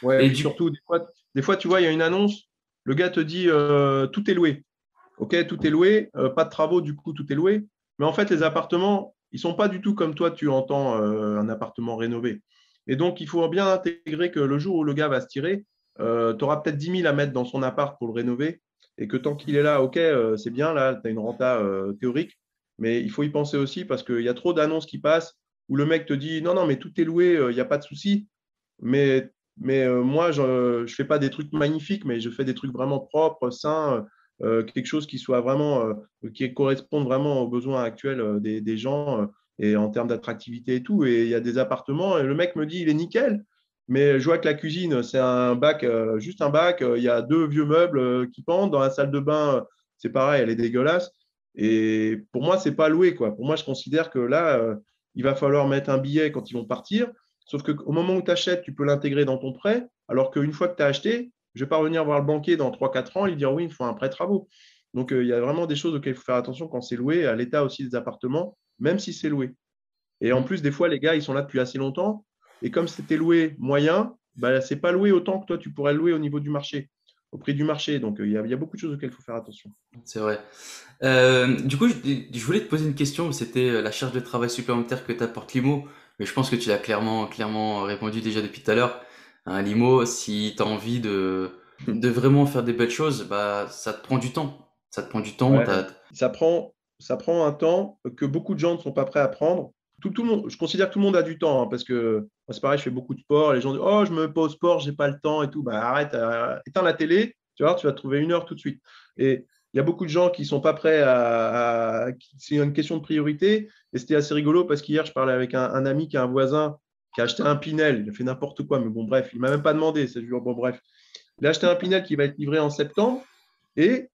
Ouais, et
Et
puis
du,
surtout, des fois, tu vois, il y a une annonce, le gars te dit tout est loué. OK, tout est loué, pas de travaux, du coup, tout est loué. Mais en fait, les appartements, ils ne sont pas du tout comme toi, tu entends un appartement rénové. Et donc, il faut bien intégrer que le jour où le gars va se tirer, tu auras peut-être 10 000 à mettre dans son appart pour le rénover. Et que tant qu'il est là, OK, c'est bien, là, tu as une renta théorique. Mais il faut y penser aussi parce qu'il y a trop d'annonces qui passent où le mec te dit non, non, mais tout est loué, il n'y a pas de souci. Mais moi, je ne fais pas des trucs magnifiques, mais je fais des trucs vraiment propres, sains, quelque chose qui soit vraiment, qui corresponde vraiment aux besoins actuels des gens et en termes d'attractivité et tout. Et il y a des appartements, et le mec me dit, il est nickel, mais je vois que la cuisine, c'est un bac, juste un bac, il y a deux vieux meubles qui pendent. Dans la salle de bain, c'est pareil, elle est dégueulasse. Et pour moi, c'est pas loué, quoi. Pour moi, je considère que là, il va falloir mettre un billet quand ils vont partir. Sauf qu'au moment où tu achètes, tu peux l'intégrer dans ton prêt, alors qu'une fois que tu as acheté, je ne vais pas revenir voir le banquier dans 3 4 ans et lui dire oui, il faut un prêt travaux. Donc, il y a vraiment des choses auxquelles il faut faire attention quand c'est loué, à l'état aussi des appartements, même si c'est loué. Et en plus, des fois, les gars, ils sont là depuis assez longtemps. Et comme c'était loué moyen, bah, ce n'est pas loué autant que toi, tu pourrais le louer au niveau du marché, au prix du marché. Donc, il y a beaucoup de choses auxquelles il faut faire attention.
c'est vrai. Du coup, je voulais te poser une question. C'était la charge de travail supplémentaire que t'apporte l'IMO, mais je pense que tu l'as clairement répondu déjà depuis tout à l'heure. Un l'IMO, si t'as envie de vraiment faire des belles choses, bah ça te prend du temps. Ça te prend du temps.
Ouais, ça prend un temps que beaucoup de gens ne sont pas prêts à prendre. Tout le monde, je considère que tout le monde a du temps, hein, parce que moi, c'est pareil, je fais beaucoup de sport. Les gens disent oh, je me mets pas au sport, j'ai pas le temps et tout. Bah, arrête, éteins la télé, tu vois, tu vas trouver 1 heure tout de suite. Et il y a beaucoup de gens qui sont pas prêts c'est une question de priorité. Et c'était assez rigolo parce qu'hier, je parlais avec un ami qui a un voisin qui a acheté un Pinel. Il a fait n'importe quoi, mais bon, bref, il m'a même pas demandé. C'est bon, bref. Il a acheté un Pinel qui va être livré en septembre. Et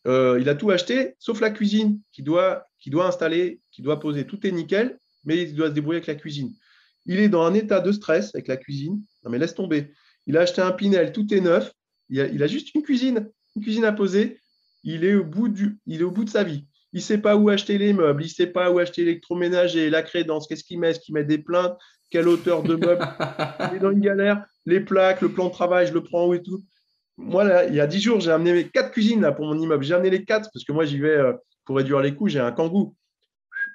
il a tout acheté, sauf la cuisine qui doit installer, qui doit poser. Tout est nickel, mais il doit se débrouiller avec la cuisine. Il est dans un état de stress avec la cuisine. Non, mais laisse tomber. Il a acheté un Pinel, tout est neuf. Il a juste une cuisine à poser. Il est au bout de sa vie. Il ne sait pas où acheter les meubles, il ne sait pas où acheter l'électroménager, la crédence, qu'est-ce qu'il met, est-ce qu'il met des plaintes, quelle hauteur de meubles. Il est dans une galère. Les plaques, le plan de travail, je le prends où et tout. Moi, là, il y a 10 jours, j'ai amené mes 4 cuisines là, pour mon immeuble. J'ai amené les 4 parce que moi, j'y vais pour réduire les coûts. J'ai un Kangoo.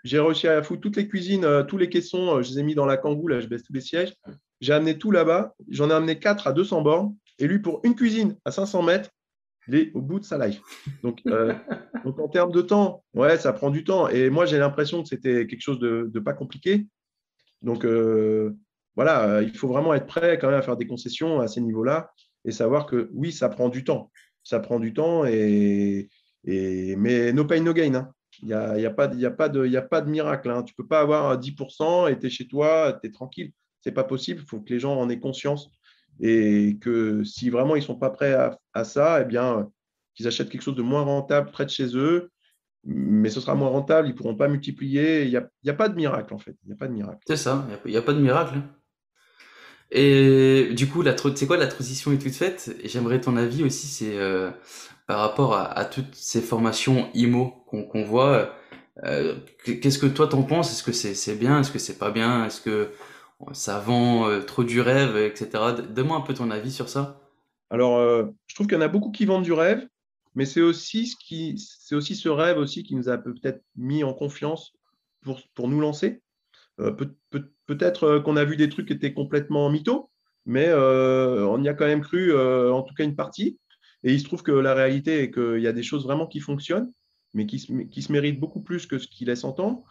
J'ai réussi à foutre toutes les cuisines, tous les caissons, je les ai mis dans la Kangoo. Là, je baisse tous les sièges. J'ai amené tout là-bas. J'en ai amené 4 à 200 bornes. Et lui, pour une cuisine à 500 mètres, il est au bout de sa life. Donc en termes de temps, ouais, ça prend du temps. Et moi, j'ai l'impression que c'était quelque chose de pas compliqué. Donc, voilà, il faut vraiment être prêt quand même à faire des concessions à ces niveaux-là et savoir que oui, ça prend du temps. Ça prend du temps, mais no pain, no gain, hein. Il y a pas de miracle, hein. Tu ne peux pas avoir 10% et tu es chez toi, tu es tranquille. Ce n'est pas possible. Il faut que les gens en aient conscience. Et que si vraiment ils ne sont pas prêts à ça, eh bien, qu'ils achètent quelque chose de moins rentable près de chez eux. Mais ce sera moins rentable. Ils ne pourront pas multiplier. Il y a pas de miracle, en fait. Il n'y a pas de miracle.
C'est ça, y a pas de miracle, hein. Et du coup, c'est quoi la transition est toute faite? Et j'aimerais ton avis aussi, c'est par rapport à toutes ces formations IMO qu'on voit. Qu'est-ce que toi t'en penses? Est-ce que c'est bien? Est-ce que c'est pas bien? Est-ce que ça vend trop du rêve, etc. Donne-moi un peu ton avis sur ça.
Alors, je trouve qu'il y en a beaucoup qui vendent du rêve, mais c'est aussi ce rêve aussi qui nous a peut-être mis en confiance pour nous lancer. Peut-être qu'on a vu des trucs qui étaient complètement mythos, mais on y a quand même cru, en tout cas une partie. Et il se trouve que la réalité est qu'il y a des choses vraiment qui fonctionnent, mais qui se méritent beaucoup plus que ce qu'ils laissent entendre.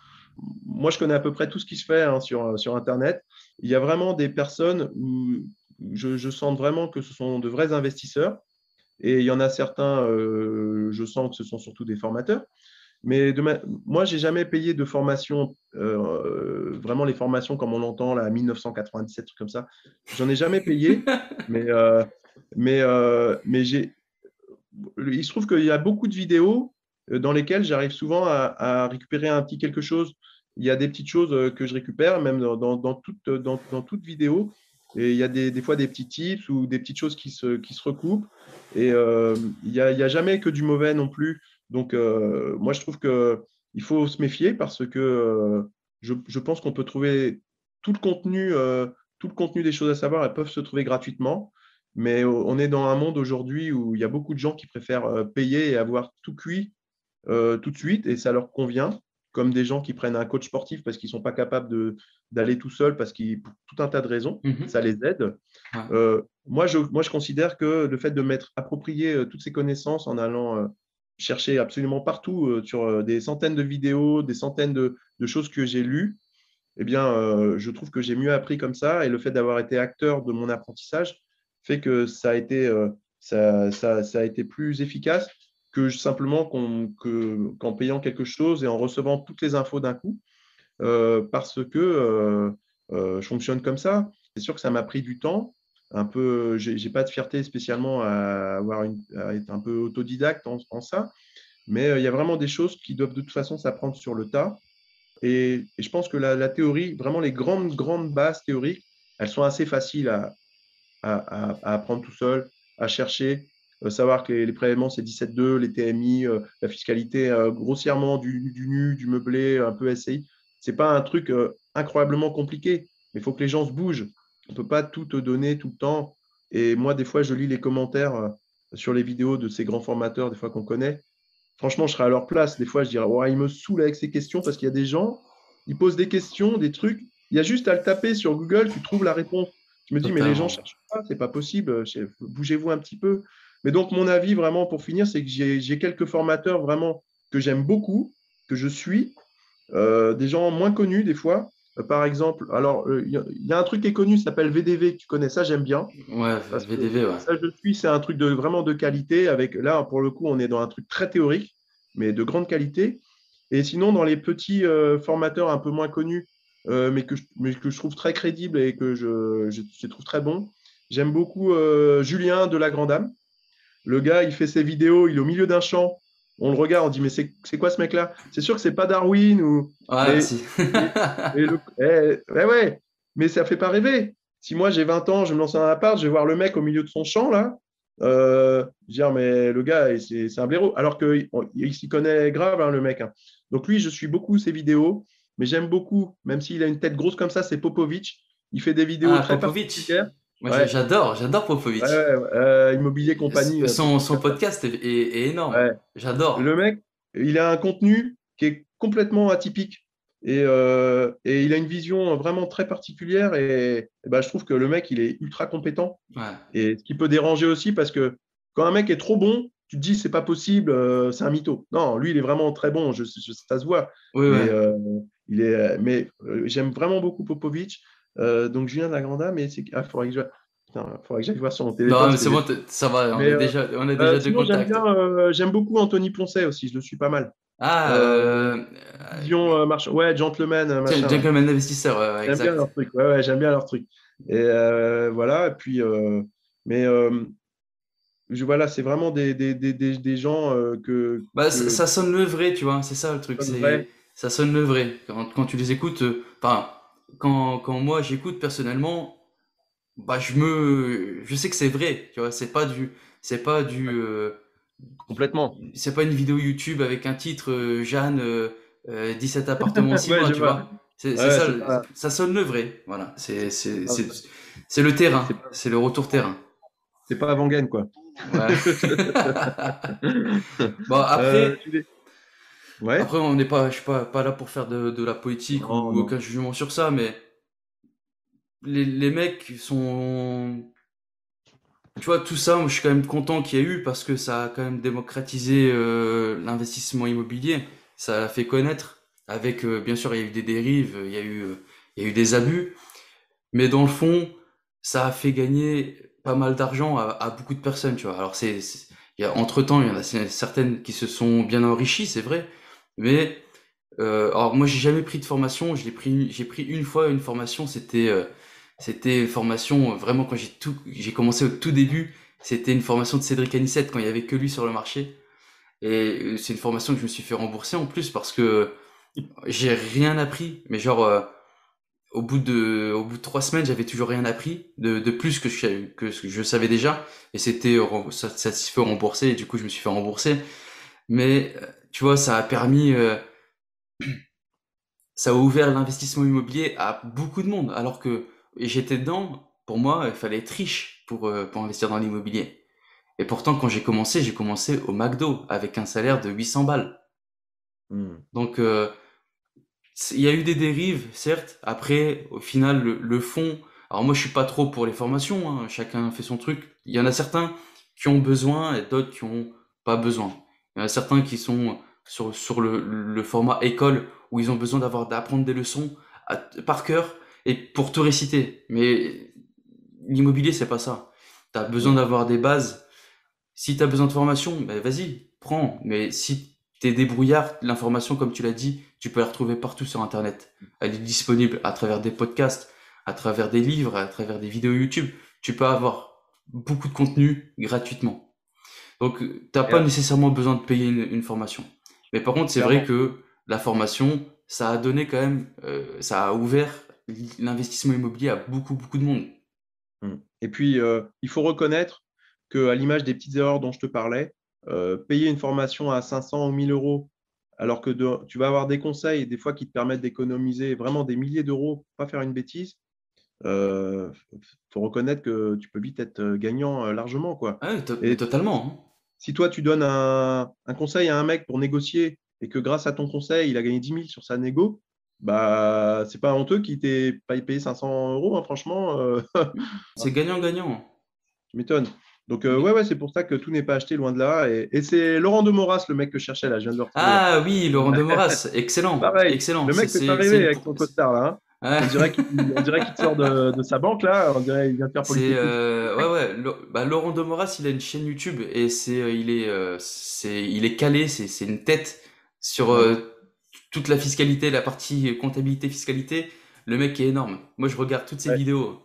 Moi, je connais à peu près tout ce qui se fait, hein, sur Internet. Il y a vraiment des personnes où je sens vraiment que ce sont de vrais investisseurs. Et il y en a certains, je sens que ce sont surtout des formateurs. Mais moi, j'ai jamais payé de formation, vraiment les formations comme on l'entend, là, 1997, trucs comme ça. J'en ai jamais payé, mais, il se trouve qu'il y a beaucoup de vidéos dans lesquelles j'arrive souvent à récupérer un petit quelque chose. Il y a des petites choses que je récupère, même dans toute vidéo. Et il y a des fois des petits tips ou des petites choses qui se recoupent. Et il y a jamais que du mauvais non plus. Donc, moi, je trouve qu'il faut se méfier parce que je pense qu'on peut trouver tout le contenu, tout le contenu des choses à savoir, elles peuvent se trouver gratuitement. Mais on est dans un monde aujourd'hui où il y a beaucoup de gens qui préfèrent payer et avoir tout cuit tout de suite et ça leur convient, comme des gens qui prennent un coach sportif parce qu'ils ne sont pas capables d'aller tout seuls pour tout un tas de raisons,
Mhm.
ça les aide.
Ouais.
Moi, je considère que le fait de m'être approprié toutes ces connaissances en allant chercher absolument partout sur des centaines de vidéos, des centaines de choses que j'ai lues, eh bien, je trouve que j'ai mieux appris comme ça. Et le fait d'avoir été acteur de mon apprentissage fait que ça a été plus efficace que simplement qu'en payant quelque chose et en recevant toutes les infos d'un coup, parce que je fonctionne comme ça. C'est sûr que ça m'a pris du temps. Un peu, j'ai pas de fierté spécialement à être un peu autodidacte en ça, mais il y a vraiment des choses qui doivent de toute façon s'apprendre sur le tas. Et je pense que la théorie, vraiment les grandes bases théoriques, elles sont assez faciles à apprendre tout seul, à chercher, savoir que les prélèvements, c'est 17,2, les TMI, la fiscalité grossièrement du nu, du meublé, un peu SCI. Ce n'est pas un truc incroyablement compliqué, mais il faut que les gens se bougent. On ne peut pas tout te donner tout le temps. Et moi, des fois, je lis les commentaires sur les vidéos de ces grands formateurs, des fois qu'on connaît. Franchement, je serais à leur place. Des fois, je dirais, ouais, il me saoule avec ces questions parce qu'il y a des gens, ils posent des questions, des trucs. Il y a juste à le taper sur Google, tu trouves la réponse. Je me dis, mais les gens ne
Totalement.
cherchent pas, c'est pas possible. Bougez-vous un petit peu. Mais donc, mon avis, vraiment, pour finir, c'est que j'ai quelques formateurs vraiment que j'aime beaucoup, que je suis, des gens moins connus des fois. Par exemple, alors, il y a un truc qui est connu, ça s'appelle VDV, que tu connais ça, j'aime bien.
Ouais,
Parce que
VDV, ouais.
ça, je suis, c'est un truc vraiment de qualité. Là, pour le coup, on est dans un truc très théorique, mais de grande qualité. Et sinon, dans les petits formateurs un peu moins connus, mais que je trouve très crédibles et que je trouve très bons, j'aime beaucoup Julien de la Grande Dame. Le gars, il fait ses vidéos, il est au milieu d'un champ. On le regarde, on dit, mais c'est quoi ce mec-là? C'est sûr que c'est pas Darwin,
Ouais,
mais,
si.
ouais, ouais, mais ça fait pas rêver. Si moi j'ai 20 ans, je me lance dans un appart, je vais voir le mec au milieu de son champ, là. Je veux dire, mais le gars, c'est un blaireau. Alors qu'il s'y connaît grave, hein, le mec, hein. Donc lui, je suis beaucoup ses vidéos, mais j'aime beaucoup, même s'il a une tête grosse comme ça, c'est Popovic. Il fait des vidéos
Ah,
très
Popovic.
particulières.
Moi,
Ouais,
j'adore
ouais,
Popovic.
ouais, Immobilier Compagnie, truc
Son
comme ça.
podcast est énorme.
Ouais. Le
J'adore.
mec, il a un contenu qui est complètement atypique et il a une vision vraiment très particulière et ben, je trouve que le mec, il est ultra compétent
Ouais.
et ce qui peut déranger aussi parce que quand un mec est trop bon, tu te dis c'est pas possible, c'est un mytho. Non, lui, il est vraiment très bon, ça se voit,
Oui,
mais,
ouais.
j'aime vraiment beaucoup Popovic. Donc Julien Lagranda, mais faudrait que j'aille voir sur mon téléphone
Non, mais
ce que
c'est
j'ai.
bon, ça va,
Mais
on est déjà deux
sinon,
contacts.
j'aime beaucoup Anthony Poncet aussi, je le suis pas mal.
Ah,
Vision marchand. Ouais, gentleman, machin. Là.
Gentleman Investisseur,
J'aime bien
exact.
leur truc. Ouais, ouais, j'aime bien leur truc. Et voilà. Et puis, mais voilà, c'est vraiment des gens
Bah,
que
ça sonne le vrai, tu vois, c'est ça le truc,
vrai.
ça sonne le vrai. Quand tu les écoutes, enfin, quand moi j'écoute personnellement, bah, je sais que c'est vrai, tu vois, c'est pas du,
Complètement.
c'est pas une vidéo YouTube avec un titre, Jeanne, 17 appartements, 6
Ouais,
mois,
je
tu
vois.
vois. C'est
Ouais,
ça,
c'est pas.
ça sonne le vrai, voilà.
C'est pas,
C'est le terrain,
c'est pas,
c'est le retour terrain.
c'est pas avant Gaine, quoi.
Ouais. Bon, après,
Tu dis- Ouais.
après, je suis pas là pour faire de la politique
Non,
ou
non.
aucun jugement sur ça, mais les mecs sont, tu vois, tout ça, moi, je suis quand même content qu'il y ait eu parce que ça a quand même démocratisé l'investissement immobilier. Ça l'a fait connaître. Avec, bien sûr, il y a eu des dérives, il y a eu des abus, mais dans le fond, ça a fait gagner pas mal d'argent à beaucoup de personnes, tu vois. Alors entre-temps, il y en a certaines qui se sont bien enrichies, c'est vrai, mais alors moi j'ai jamais pris de formation, j'ai pris une fois une formation, c'était une formation vraiment quand j'ai commencé au tout début, c'était une formation de Cédric Anissette quand il y avait que lui sur le marché et c'est une formation que je me suis fait rembourser en plus parce que j'ai rien appris, mais genre au bout de 3 semaines, j'avais toujours rien appris de plus que ce que je savais déjà et c'était ça s'est fait rembourser et du coup je me suis fait rembourser, mais tu vois ça a permis ça a ouvert l'investissement immobilier à beaucoup de monde. Alors que et j'étais dedans, pour moi, il fallait être riche pour investir dans l'immobilier. Et pourtant, quand j'ai commencé au McDo avec un salaire de 800 balles.
Hmm.
Donc, il y a eu des dérives, certes. Après, au final, le fond. Alors moi, je suis pas trop pour les formations. Hein, chacun fait son truc. Il y en a certains qui ont besoin et d'autres qui ont pas besoin. Il y en a certains qui sont sur le format école où ils ont besoin d'apprendre des leçons par cœur et pour tout réciter. Mais l'immobilier, c'est pas ça. T'as besoin
Hmm.
d'avoir des bases. Si tu as besoin de formation, ben vas-y, prends. Mais si t'es débrouillard, l'information, comme tu l'as dit, tu peux la retrouver partout sur Internet. Elle est disponible à travers des podcasts, à travers des livres, à travers des vidéos YouTube. Tu peux avoir beaucoup de contenu gratuitement. Donc, t'as
Et,
pas nécessairement besoin de payer une formation. Mais par contre, c'est vrai
clairement.
que la formation, ça a donné quand même, ça a ouvert l'investissement immobilier à beaucoup de monde.
Hmm. Et puis, il faut reconnaître qu'à l'image des petites erreurs dont je te parlais, payer une formation à 500 ou 1000 euros, alors que tu vas avoir des conseils, des fois qui te permettent d'économiser vraiment des milliers d'euros pour pas faire une bêtise, faut reconnaître que tu peux vite être gagnant largement, quoi.
Ah oui, mais
Et
totalement, hein.
si toi, tu donnes un conseil à un mec pour négocier et que grâce à ton conseil, il a gagné 10 000 sur sa négo, bah, c'est pas honteux qu'il t'ait pas payé 500 euros, hein, franchement.
C'est gagnant-gagnant.
Tu m'étonnes. Donc, ouais, ouais, c'est pour ça que tout n'est pas acheté loin de là. Et c'est Laurent de Moras, le mec que je cherchais là, je viens de le retrouver là.
Ah oui, Laurent de Moras, excellent,
Pareil,
excellent.
le mec fait pas
C'est
rêver avec son costard là. Hein.
ouais,
On dirait qu'il sort de sa banque là. On dirait qu'il vient de faire Polytechnique.
bah, Laurent de Moras, il a une chaîne YouTube et il est calé, c'est une tête sur
Ouais,
toute la fiscalité, la partie comptabilité fiscalité. Le mec est énorme. Moi, je regarde toutes ses
ouais,
vidéos.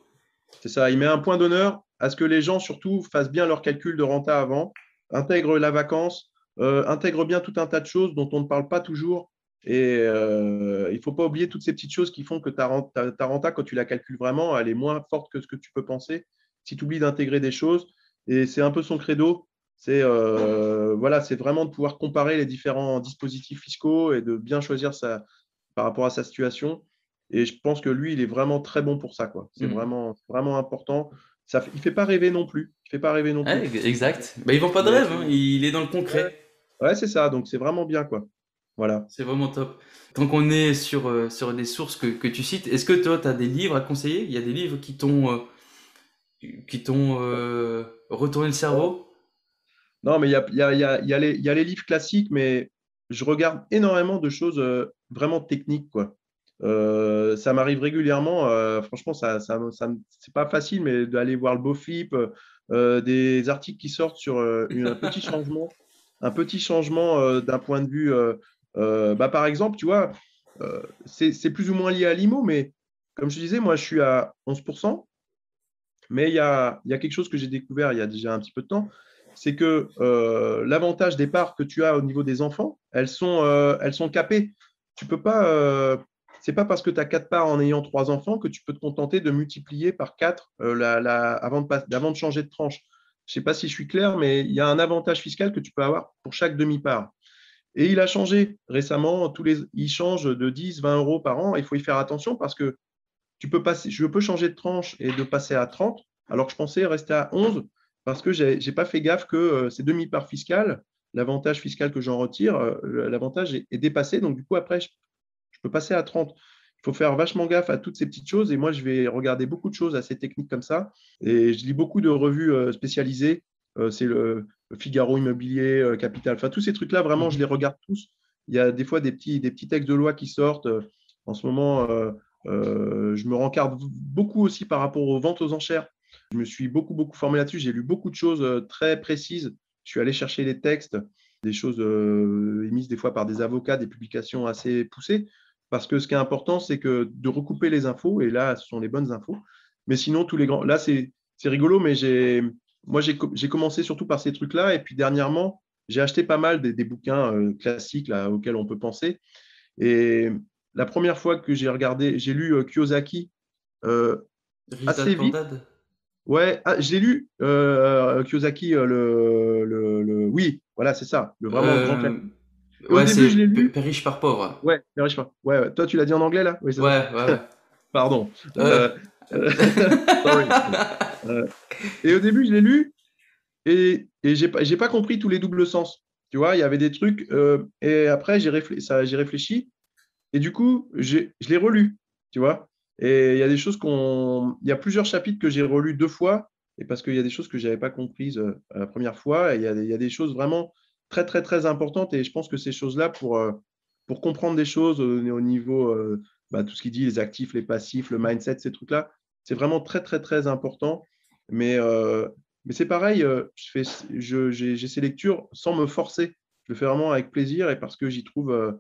c'est ça. Il met un point d'honneur à ce que les gens surtout fassent bien leur calcul de renta avant, intègrent la vacance, intègrent bien tout un tas de choses dont on ne parle pas toujours. Et il ne faut pas oublier toutes ces petites choses qui font que ta renta, quand tu la calcules vraiment, elle est moins forte que ce que tu peux penser si tu oublies d'intégrer des choses. Et c'est un peu son credo. Voilà, c'est vraiment de pouvoir comparer les différents dispositifs fiscaux et de bien choisir par rapport à sa situation. Et je pense que lui, il est vraiment très bon pour ça, quoi. C'est
Hmm.
vraiment important. Il fait pas rêver non plus. Il fait pas rêver non
Ouais,
plus.
exact. Bah, il vend pas de
Mais
rêve, hein. Il est dans le
ouais,
concret.
ouais, c'est ça. Donc c'est vraiment bien, quoi. Voilà.
C'est vraiment top. Tant qu'on est sur des sources que tu cites, est-ce que toi, tu as des livres à conseiller? Il y a des livres qui t'ont retourné le cerveau?
Non, mais il y a les livres classiques, mais je regarde énormément de choses vraiment techniques, quoi. Ça m'arrive régulièrement, franchement, c'est pas facile, mais d'aller voir le BoFlip, des articles qui sortent sur un petit changement d'un point de vue Par exemple, tu vois, c'est plus ou moins lié à l'IMO, mais comme je disais, moi, je suis à 11%. Mais il y a quelque chose que j'ai découvert il y a déjà un petit peu de temps, c'est que l'avantage des parts que tu as au niveau des enfants, elles sont capées. Tu peux pas, c'est pas parce que tu as 4 parts en ayant 3 enfants que tu peux te contenter de multiplier par 4 avant de changer de tranche. Je ne sais pas si je suis clair, mais il y a un avantage fiscal que tu peux avoir pour chaque demi-part. Et il a changé récemment, il change de 10, 20 euros par an. Il faut y faire attention parce que je peux changer de tranche et de passer à 30, alors que je pensais rester à 11 parce que je n'ai pas fait gaffe que ces demi-parts fiscales, l'avantage fiscal que j'en retire, l'avantage est dépassé. Donc, du coup, après, je peux passer à 30. Il faut faire vachement gaffe à toutes ces petites choses. Et moi, je vais regarder beaucoup de choses assez techniques comme ça. Et je lis beaucoup de revues spécialisées. C'est le Figaro Immobilier, Capital. Enfin, tous ces trucs-là, vraiment, je les regarde tous. Il y a des fois des petits textes de loi qui sortent. En ce moment, je me rencarde beaucoup aussi par rapport aux ventes aux enchères. Je me suis beaucoup, beaucoup formé là-dessus. J'ai lu beaucoup de choses très précises. Je suis allé chercher les textes, des choses émises des fois par des avocats, des publications assez poussées. Parce que ce qui est important, c'est que de recouper les infos. Et là, ce sont les bonnes infos. Mais sinon, tous les grands. Là, c'est rigolo, mais moi, j'ai commencé surtout par ces trucs-là. Et puis dernièrement, j'ai acheté pas mal des bouquins classiques là, auxquels on peut penser. Et la première fois que j'ai lu Kiyosaki euh,
Rich
assez
Dad Poor
vite.
Dad.
Ouais, j'ai lu Kiyosaki, oui, voilà, c'est ça, le vraiment grand
Euh,
classique. Et au
ouais,
début,
c'est
je l'ai lu.
Père riche par pauvre.
Ouais, mais riche pas. Ouais, ouais. Toi, tu l'as dit en anglais, là? Oui, c'est ça.
Ouais, ouais, ouais.
Pardon.
Euh,
Euh, sorry. Euh, et au début, je l'ai lu et j'ai pas compris tous les doubles sens. Tu vois, il y avait des trucs. Et après, j'ai réfléchi. Et du coup, je l'ai relu, tu vois. Et il y a des choses il y a plusieurs chapitres que j'ai relus 2 fois, et parce qu'il y a des choses que je n'avais pas comprises la première fois, et il y a des choses vraiment très, très, très importantes, et je pense que ces choses-là, pour comprendre des choses au niveau, tout ce qu'il dit, les actifs, les passifs, le mindset, ces trucs-là, c'est vraiment très, très, très important. Mais c'est pareil, j'ai ces lectures sans me forcer. Je le fais vraiment avec plaisir et parce que j'y trouve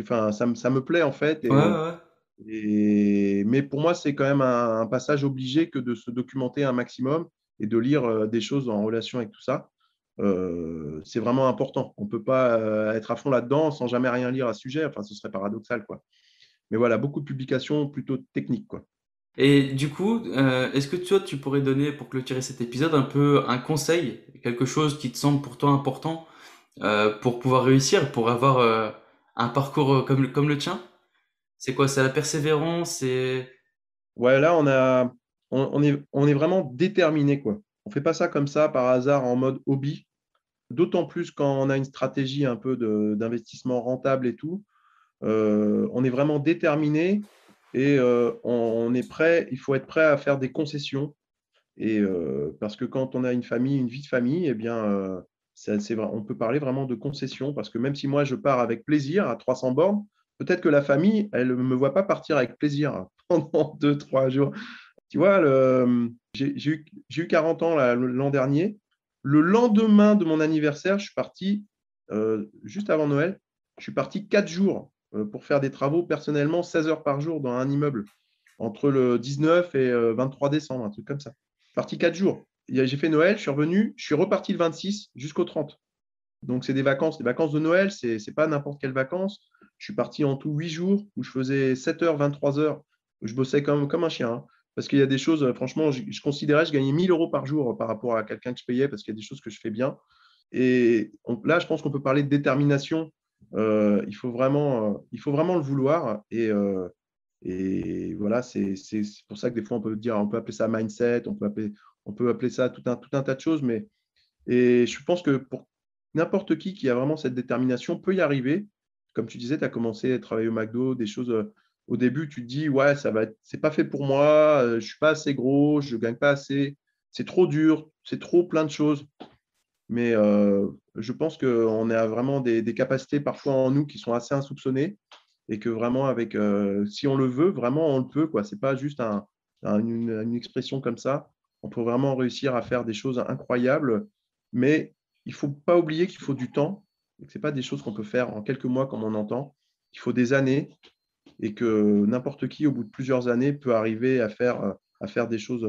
enfin, ça me plaît en fait.
ouais, ouais.
Mais pour moi, c'est quand même un passage obligé que de se documenter un maximum et de lire des choses en relation avec tout ça. C'est vraiment important. On ne peut pas être à fond là-dedans sans jamais rien lire à ce sujet. Enfin, ce serait paradoxal, quoi. Mais voilà, beaucoup de publications plutôt techniques, quoi.
Et du coup, est-ce que toi, tu pourrais donner, pour clôturer cet épisode, un peu un conseil, quelque chose qui te semble pour toi important pour pouvoir réussir, pour avoir un parcours comme le tien? C'est quoi? C'est la persévérance, c'est...
Ouais, là, on est vraiment déterminé, quoi. On ne fait pas ça comme ça par hasard en mode hobby, d'autant plus quand on a une stratégie un peu d'investissement rentable et tout. On est vraiment déterminé et on est prêt. Il faut être prêt à faire des concessions. Et parce que quand on a une famille, une vie de famille, eh bien, on peut parler vraiment de concessions. Parce que même si moi, je pars avec plaisir à 300 bornes, peut-être que la famille, elle ne me voit pas partir avec plaisir pendant 2, 3 jours. Tu vois, j'ai eu 40 ans l'an dernier. Le lendemain de mon anniversaire, je suis parti, juste avant Noël, je suis parti 4 jours pour faire des travaux personnellement, 16 heures par jour dans un immeuble, entre le 19 et 23 décembre, un truc comme ça. Parti 4 jours. J'ai fait Noël, je suis revenu, je suis reparti le 26 jusqu'au 30. Donc, c'est des vacances de Noël, c'est pas n'importe quelles vacances. Je suis parti en tout 8 jours où je faisais 7 heures, 23 heures. Je bossais comme un chien, hein. Parce qu'il y a des choses, franchement, je considérais, je gagnais 1000 euros par jour par rapport à quelqu'un que je payais parce qu'il y a des choses que je fais bien. Et là, je pense qu'on peut parler de détermination. Il faut vraiment le vouloir. Et voilà, c'est pour ça que des fois, on peut appeler ça mindset, on peut appeler ça tout un tas de choses. Et je pense que pour n'importe qui a vraiment cette détermination peut y arriver. Comme tu disais, tu as commencé à travailler au McDo, des choses. Au début, tu te dis, ouais, c'est pas fait pour moi, je suis pas assez gros, je gagne pas assez, c'est trop dur, c'est trop plein de choses. Mais je pense qu'on a vraiment des capacités parfois en nous qui sont assez insoupçonnées et que vraiment, si on le veut, vraiment, on le peut, quoi. C'est pas juste une expression comme ça. On peut vraiment réussir à faire des choses incroyables, mais il faut pas oublier qu'il faut du temps. et que ce n'est pas des choses qu'on peut faire en quelques mois comme on entend. Il faut des années et que n'importe qui, au bout de plusieurs années, peut arriver à faire des choses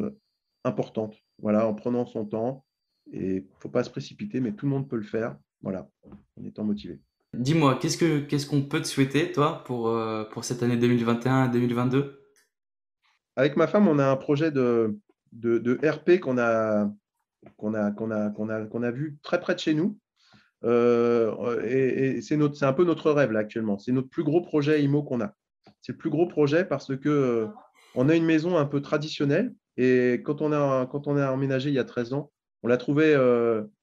importantes. Voilà, en prenant son temps. Et il ne faut pas se précipiter, mais tout le monde peut le faire. Voilà, en étant motivé.
Dis-moi, qu'est-ce qu'on peut te souhaiter, toi, pour cette année 2021-2022?
Avec ma femme, on a un projet de RP qu'on a vu très près de chez nous. Et c'est un peu notre rêve là actuellement. C'est notre plus gros projet IMO qu'on a. C'est le plus gros projet parce que on a une maison un peu traditionnelle et quand on a emménagé il y a 13 ans, on l'a trouvée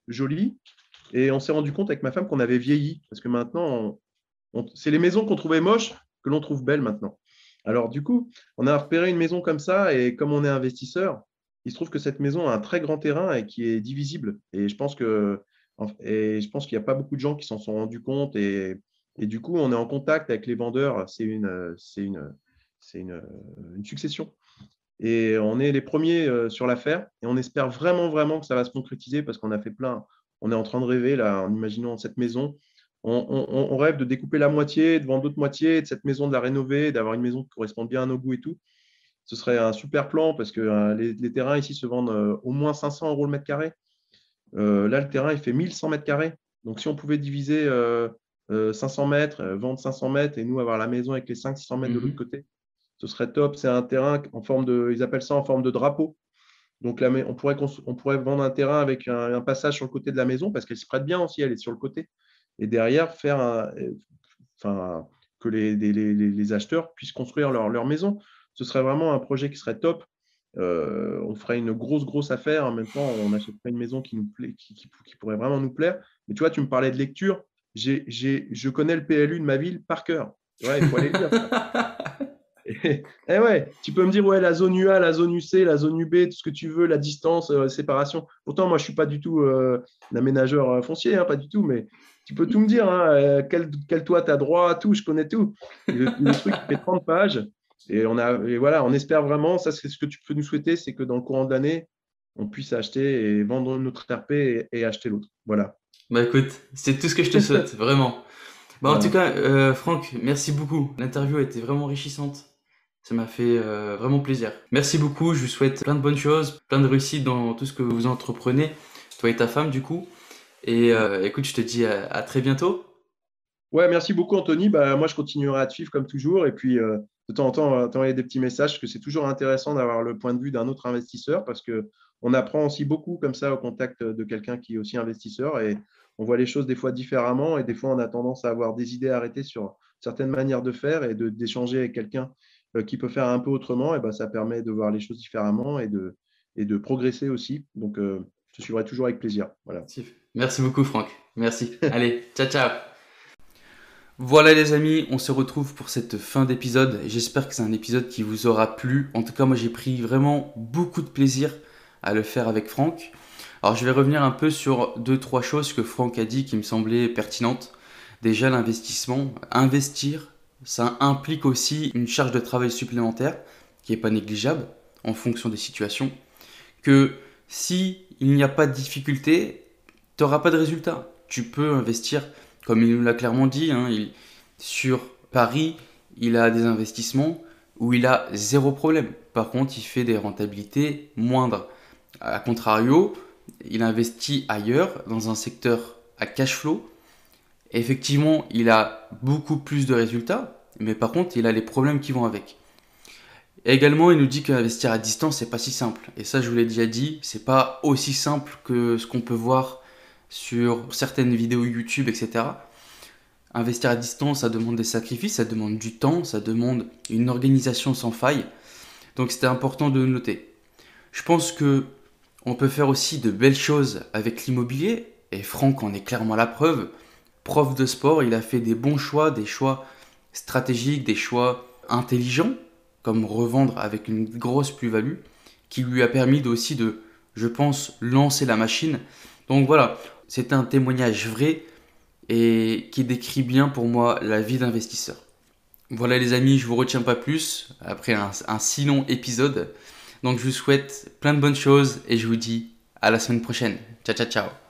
jolie et on s'est rendu compte avec ma femme qu'on avait vieilli parce que maintenant, c'est les maisons qu'on trouvait moches que l'on trouve belles maintenant. Alors du coup, on a repéré une maison comme ça et comme on est investisseur, il se trouve que cette maison a un très grand terrain et qui est divisible. Et je pense qu'il n'y a pas beaucoup de gens qui s'en sont rendus compte. Et du coup, on est en contact avec les vendeurs. Une succession. Et on est les premiers sur l'affaire. Et on espère vraiment, vraiment que ça va se concrétiser parce qu'on a fait plein. On est en train de rêver là, en imaginant cette maison. On rêve de découper la moitié, de vendre l'autre moitié, de cette maison, de la rénover, d'avoir une maison qui correspond bien à nos goûts et tout. Ce serait un super plan parce que les terrains ici se vendent au moins 500 € le mètre carré. Là, le terrain, il fait 1100 mètres carrés. Donc, si on pouvait diviser 500 mètres, vendre 500 mètres et nous avoir la maison avec les 500-600 mètres de l'autre côté, ce serait top. C'est un terrain en forme ils appellent ça en forme de drapeau. Donc, on pourrait vendre un terrain avec un passage sur le côté de la maison parce qu'elle se prête bien aussi, elle est sur le côté. Et derrière, enfin, que les acheteurs puissent construire leur maison. Ce serait vraiment un projet qui serait top. On ferait une grosse affaire. En même temps, on achèterait une maison qui nous plaît, qui pourrait vraiment nous plaire. Mais tu vois, tu me parlais de lecture. Je connais le PLU de ma ville par cœur. Ouais, il faut aller le lire. Et ouais, tu peux me dire, ouais, la zone UA, la zone UC, la zone UB, tout ce que tu veux, la distance, séparation. Pourtant, moi, je ne suis pas du tout l'aménageur foncier, hein, pas du tout, mais tu peux tout me dire, hein, quel toit tu as droit, tout, je connais tout. Le truc, il fait 30 pages. Et voilà, on espère vraiment, ça, c'est ce que tu peux nous souhaiter, c'est que dans le courant de l'année, on puisse acheter et vendre notre RP et acheter l'autre. Voilà.
Bah écoute, c'est tout ce que je te souhaite, vraiment. Bah en tout
Voilà.
cas, Franck, merci beaucoup. L'interview a été vraiment enrichissante. Ça m'a fait vraiment plaisir. Merci beaucoup, je vous souhaite plein de bonnes choses, plein de réussite dans tout ce que vous entreprenez, toi et ta femme du coup. Et écoute, je te dis à très bientôt.
Ouais, merci beaucoup, Anthony. Bah, moi, je continuerai à te suivre comme toujours. Et puis, de temps en temps, on va t'envoyer des petits messages parce que c'est toujours intéressant d'avoir le point de vue d'un autre investisseur parce qu'on apprend aussi beaucoup comme ça au contact de quelqu'un qui est aussi investisseur et on voit les choses des fois différemment et des fois, on a tendance à avoir des idées arrêtées sur certaines manières de faire et d'échanger avec quelqu'un qui peut faire un peu autrement. Et bah, ça permet de voir les choses différemment et de progresser aussi. Donc, je suivrai toujours avec plaisir. Voilà.
Merci beaucoup Franck. Merci. Allez, ciao ciao. Voilà les amis, on se retrouve pour cette fin d'épisode. J'espère que c'est un épisode qui vous aura plu. En tout cas, moi j'ai pris vraiment beaucoup de plaisir à le faire avec Franck. Alors je vais revenir un peu sur 2-3 choses que Franck a dit qui me semblaient pertinentes. Déjà l'investissement, investir, ça implique aussi une charge de travail supplémentaire qui n'est pas négligeable en fonction des situations. Que si il n'y a pas de difficulté, tu n'auras pas de résultat. Tu peux investir, comme il nous l'a clairement dit, hein, sur Paris, il a des investissements où il a zéro problème. Par contre, il fait des rentabilités moindres. A contrario, il investit ailleurs, dans un secteur à cash flow. Effectivement, il a beaucoup plus de résultats, mais par contre, il a les problèmes qui vont avec. Et également, il nous dit qu'investir à distance, c'est pas si simple. Et ça, je vous l'ai déjà dit, c'est pas aussi simple que ce qu'on peut voir sur certaines vidéos YouTube, etc. Investir à distance, ça demande des sacrifices, ça demande du temps, ça demande une organisation sans faille. Donc, c'était important de le noter. Je pense que on peut faire aussi de belles choses avec l'immobilier. Et Franck en est clairement la preuve. Prof de sport, il a fait des bons choix, des choix stratégiques, des choix intelligents, comme revendre avec une grosse plus-value, qui lui a permis aussi de, je pense, lancer la machine. Donc voilà, c'est un témoignage vrai et qui décrit bien pour moi la vie d'investisseur. Voilà les amis, je vous retiens pas plus après un si long épisode. Donc je vous souhaite plein de bonnes choses et je vous dis à la semaine prochaine. Ciao ciao ciao.